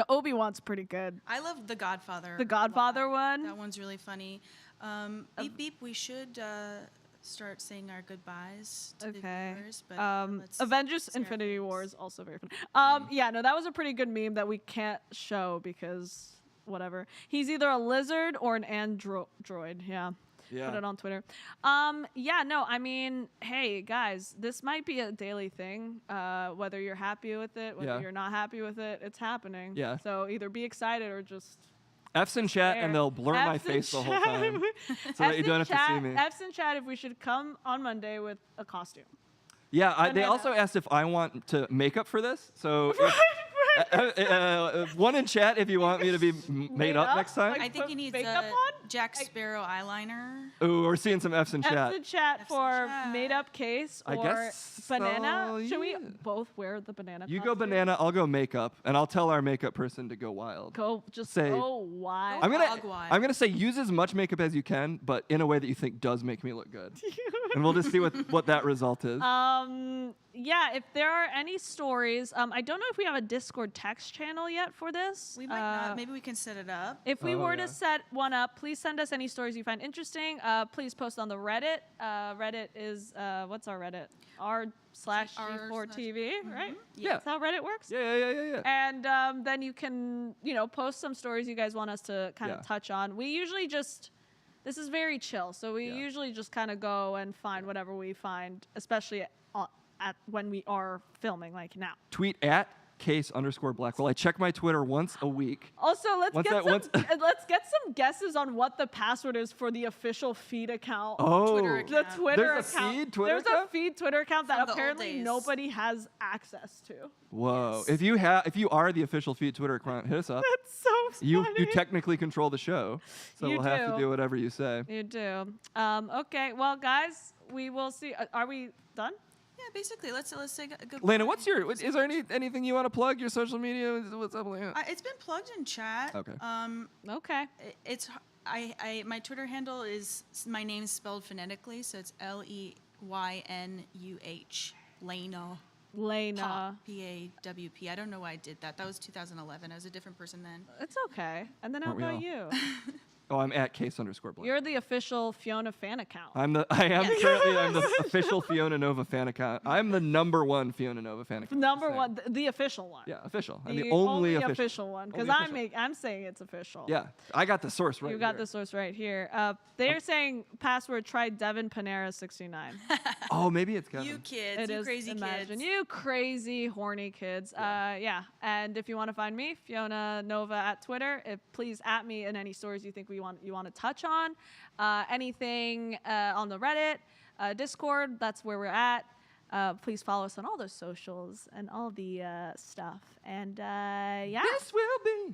[SPEAKER 2] Obi-Wan's pretty good.
[SPEAKER 3] I love the Godfather.
[SPEAKER 2] The Godfather one.
[SPEAKER 3] That one's really funny. Beep beep. We should start saying our goodbyes to the viewers. But let's
[SPEAKER 2] Avengers
[SPEAKER 3] see our
[SPEAKER 2] Infinity
[SPEAKER 3] faces.
[SPEAKER 2] War is also very fun. Yeah, no, that was a pretty good meme that we can't show because whatever. He's either a lizard or an android. Yeah.
[SPEAKER 1] Yeah.
[SPEAKER 2] Put it on Twitter. Yeah, no, I mean, hey guys, this might be a daily thing. Whether you're happy with it, whether
[SPEAKER 1] Yeah.
[SPEAKER 2] you're not happy with it, it's happening.
[SPEAKER 1] Yeah.
[SPEAKER 2] So either be excited or just
[SPEAKER 1] F's in chat, and they'll blur my
[SPEAKER 2] F's in
[SPEAKER 1] face the whole
[SPEAKER 2] chat.
[SPEAKER 1] time, so that you don't have to see me.
[SPEAKER 2] F's in chat if we should come on Monday with a costume.
[SPEAKER 1] Yeah, they
[SPEAKER 2] Banana.
[SPEAKER 1] also asked if I want to make up for this. So one in chat if you want me to be made up next time.
[SPEAKER 3] I think he needs
[SPEAKER 2] makeup
[SPEAKER 3] a
[SPEAKER 2] on?
[SPEAKER 3] Jack Sparrow eyeliner.
[SPEAKER 1] Ooh, we're seeing some F's in chat.
[SPEAKER 2] F's in chat for made up case
[SPEAKER 1] I
[SPEAKER 2] or
[SPEAKER 1] guess
[SPEAKER 2] banana.
[SPEAKER 1] so,
[SPEAKER 2] Should we
[SPEAKER 1] yeah.
[SPEAKER 2] both wear the banana?
[SPEAKER 1] You go
[SPEAKER 2] costume?
[SPEAKER 1] banana, I'll go makeup, and I'll tell our makeup person to go wild.
[SPEAKER 2] Just
[SPEAKER 1] Say-
[SPEAKER 2] go wild.
[SPEAKER 1] I'm gonna say use as much makeup as you can, but in a way that you think does make me look good. And we'll just see what that result is.
[SPEAKER 2] Yeah, if there are any stories, I don't know if we have a Discord text channel yet for this.
[SPEAKER 3] We might not. Maybe we can set it up.
[SPEAKER 2] If we
[SPEAKER 1] Oh,
[SPEAKER 2] were
[SPEAKER 1] yeah.
[SPEAKER 2] to set one up, please send us any stories you find interesting. Please post on the Reddit. Reddit is what's our Reddit? r/G4TV, right?
[SPEAKER 1] Yeah.
[SPEAKER 2] That's how Reddit works.
[SPEAKER 1] Yeah.
[SPEAKER 2] And then you can, post some stories you guys want us to kind of
[SPEAKER 1] Yeah.
[SPEAKER 2] touch on. We usually this is very chill, so we usually just kind of go and find whatever we find, especially at when we are filming, like now.
[SPEAKER 1] Tweet at @case_Blackwell. I check my Twitter once a week.
[SPEAKER 2] Also, let's
[SPEAKER 1] Once
[SPEAKER 2] get
[SPEAKER 1] that-
[SPEAKER 2] let's get some guesses on what the password is for the official feed account.
[SPEAKER 1] Oh.
[SPEAKER 3] Twitter
[SPEAKER 2] The
[SPEAKER 3] account.
[SPEAKER 2] Twitter
[SPEAKER 1] There's a
[SPEAKER 2] account.
[SPEAKER 1] feed Twitter
[SPEAKER 2] There's
[SPEAKER 1] account?
[SPEAKER 2] a feed Twitter account that
[SPEAKER 3] From the old
[SPEAKER 2] apparently
[SPEAKER 3] days.
[SPEAKER 2] nobody has access to.
[SPEAKER 1] Whoa! If you are the official feed Twitter account, hit us up.
[SPEAKER 2] It's so
[SPEAKER 1] You
[SPEAKER 2] funny.
[SPEAKER 1] technically control the show, so
[SPEAKER 2] You
[SPEAKER 1] we'll have to
[SPEAKER 2] do.
[SPEAKER 1] do whatever you say.
[SPEAKER 2] You do. Okay. Well, guys, we will see. Are we done?
[SPEAKER 3] Yeah, basically. Let's say a good.
[SPEAKER 1] Lena, is there anything you want to plug? Your social media? What's up, Lena?
[SPEAKER 3] It's been plugged in chat.
[SPEAKER 1] Okay.
[SPEAKER 2] Okay.
[SPEAKER 3] It's my Twitter handle is my name is spelled phonetically, so it's LEYNUH. Lena.
[SPEAKER 2] Lena.
[SPEAKER 3] PAWP. I don't know why I did that. That was 2011. I was a different person then.
[SPEAKER 2] It's okay. And then how
[SPEAKER 1] Aren't we
[SPEAKER 2] about
[SPEAKER 1] all?
[SPEAKER 2] you?
[SPEAKER 1] Oh, I'm at @case_Blackwell.
[SPEAKER 2] You're the official Fiona fan account.
[SPEAKER 1] I'm the official Fiona Nova fan account. I'm the #1 Fiona Nova fan account.
[SPEAKER 2] Number
[SPEAKER 1] Just
[SPEAKER 2] one, the official one.
[SPEAKER 1] saying. Yeah, official. I'm the
[SPEAKER 2] The
[SPEAKER 1] only
[SPEAKER 2] official one, because
[SPEAKER 1] Only official.
[SPEAKER 2] I'm saying it's official.
[SPEAKER 1] Yeah, I got the source right
[SPEAKER 2] You got
[SPEAKER 1] here.
[SPEAKER 2] the source right here. They're saying password try Devin Panera 69.
[SPEAKER 1] Oh, maybe it's Kevin.
[SPEAKER 3] You kids,
[SPEAKER 2] It
[SPEAKER 3] you
[SPEAKER 2] is,
[SPEAKER 3] crazy
[SPEAKER 2] imagine.
[SPEAKER 3] kids.
[SPEAKER 2] You crazy horny kids. Yeah. And if you want to find me, Fiona Nova at Twitter. Please at me in any stories you think you want to touch on. Anything on the Reddit, Discord. That's where we're at. Please follow us on all those socials and all the stuff. And yeah.
[SPEAKER 1] This will be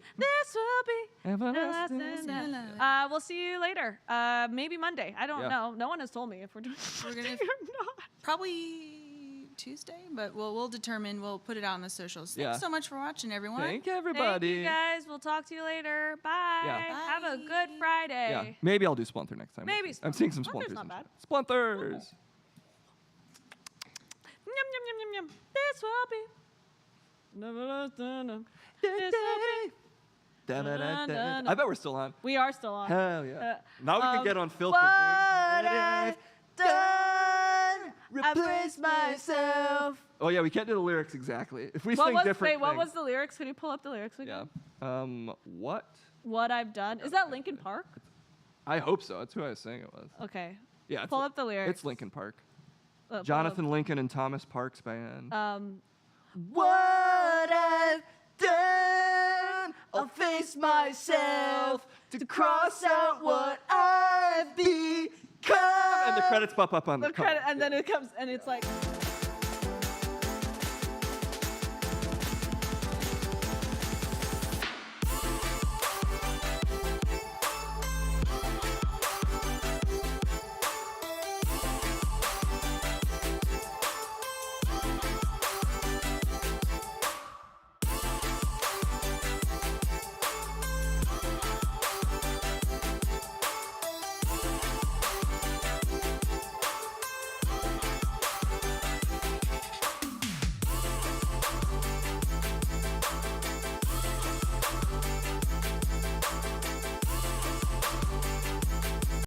[SPEAKER 2] everlasting.
[SPEAKER 1] everlasting.
[SPEAKER 2] We'll see you later. Maybe Monday. I don't
[SPEAKER 1] Yeah.
[SPEAKER 2] know. No one has told me if we're doing
[SPEAKER 3] We're gonna
[SPEAKER 2] Monday or not.
[SPEAKER 3] probably Tuesday, but we'll determine. We'll put it out on the socials.
[SPEAKER 1] Yeah.
[SPEAKER 3] Thanks so much for watching, everyone.
[SPEAKER 1] Thank
[SPEAKER 2] Thank
[SPEAKER 1] everybody.
[SPEAKER 2] you guys. We'll talk to you later. Bye.
[SPEAKER 1] Yeah.
[SPEAKER 2] Have a good Friday.
[SPEAKER 1] Yeah, maybe I'll do Splunter next time.
[SPEAKER 2] Maybe
[SPEAKER 1] I'm seeing some
[SPEAKER 2] Splunter's
[SPEAKER 1] Splunters.
[SPEAKER 2] not
[SPEAKER 1] in
[SPEAKER 2] bad.
[SPEAKER 1] chat. Splunters.
[SPEAKER 2] Yum, yum, yum, yum, yum. This will be. This will be.
[SPEAKER 1] Da-da-da-da. I bet we're still on.
[SPEAKER 2] We are still on.
[SPEAKER 1] Hell yeah. Now we can get on filter.
[SPEAKER 2] What I've done, I praise myself.
[SPEAKER 1] Oh yeah, we can't do the lyrics exactly. If we
[SPEAKER 2] What
[SPEAKER 1] sing
[SPEAKER 2] was,
[SPEAKER 1] different
[SPEAKER 2] wait, what
[SPEAKER 1] things.
[SPEAKER 2] was the lyrics? Can you pull up the lyrics again?
[SPEAKER 1] Yeah. What?
[SPEAKER 2] What I've done. Is that Linkin Park?
[SPEAKER 1] I hope so. That's who I was saying it was.
[SPEAKER 2] Okay.
[SPEAKER 1] Yeah.
[SPEAKER 2] Pull up the lyrics.
[SPEAKER 1] It's Lincoln Park.
[SPEAKER 2] Pull up.
[SPEAKER 1] Jonathan Lincoln and Thomas Parks band.
[SPEAKER 2] What I've done, I'll face myself to cross out what I've become.
[SPEAKER 1] And the credits pop up on the cover.
[SPEAKER 2] credit, and then it comes, and it's like.
[SPEAKER 3] Bye.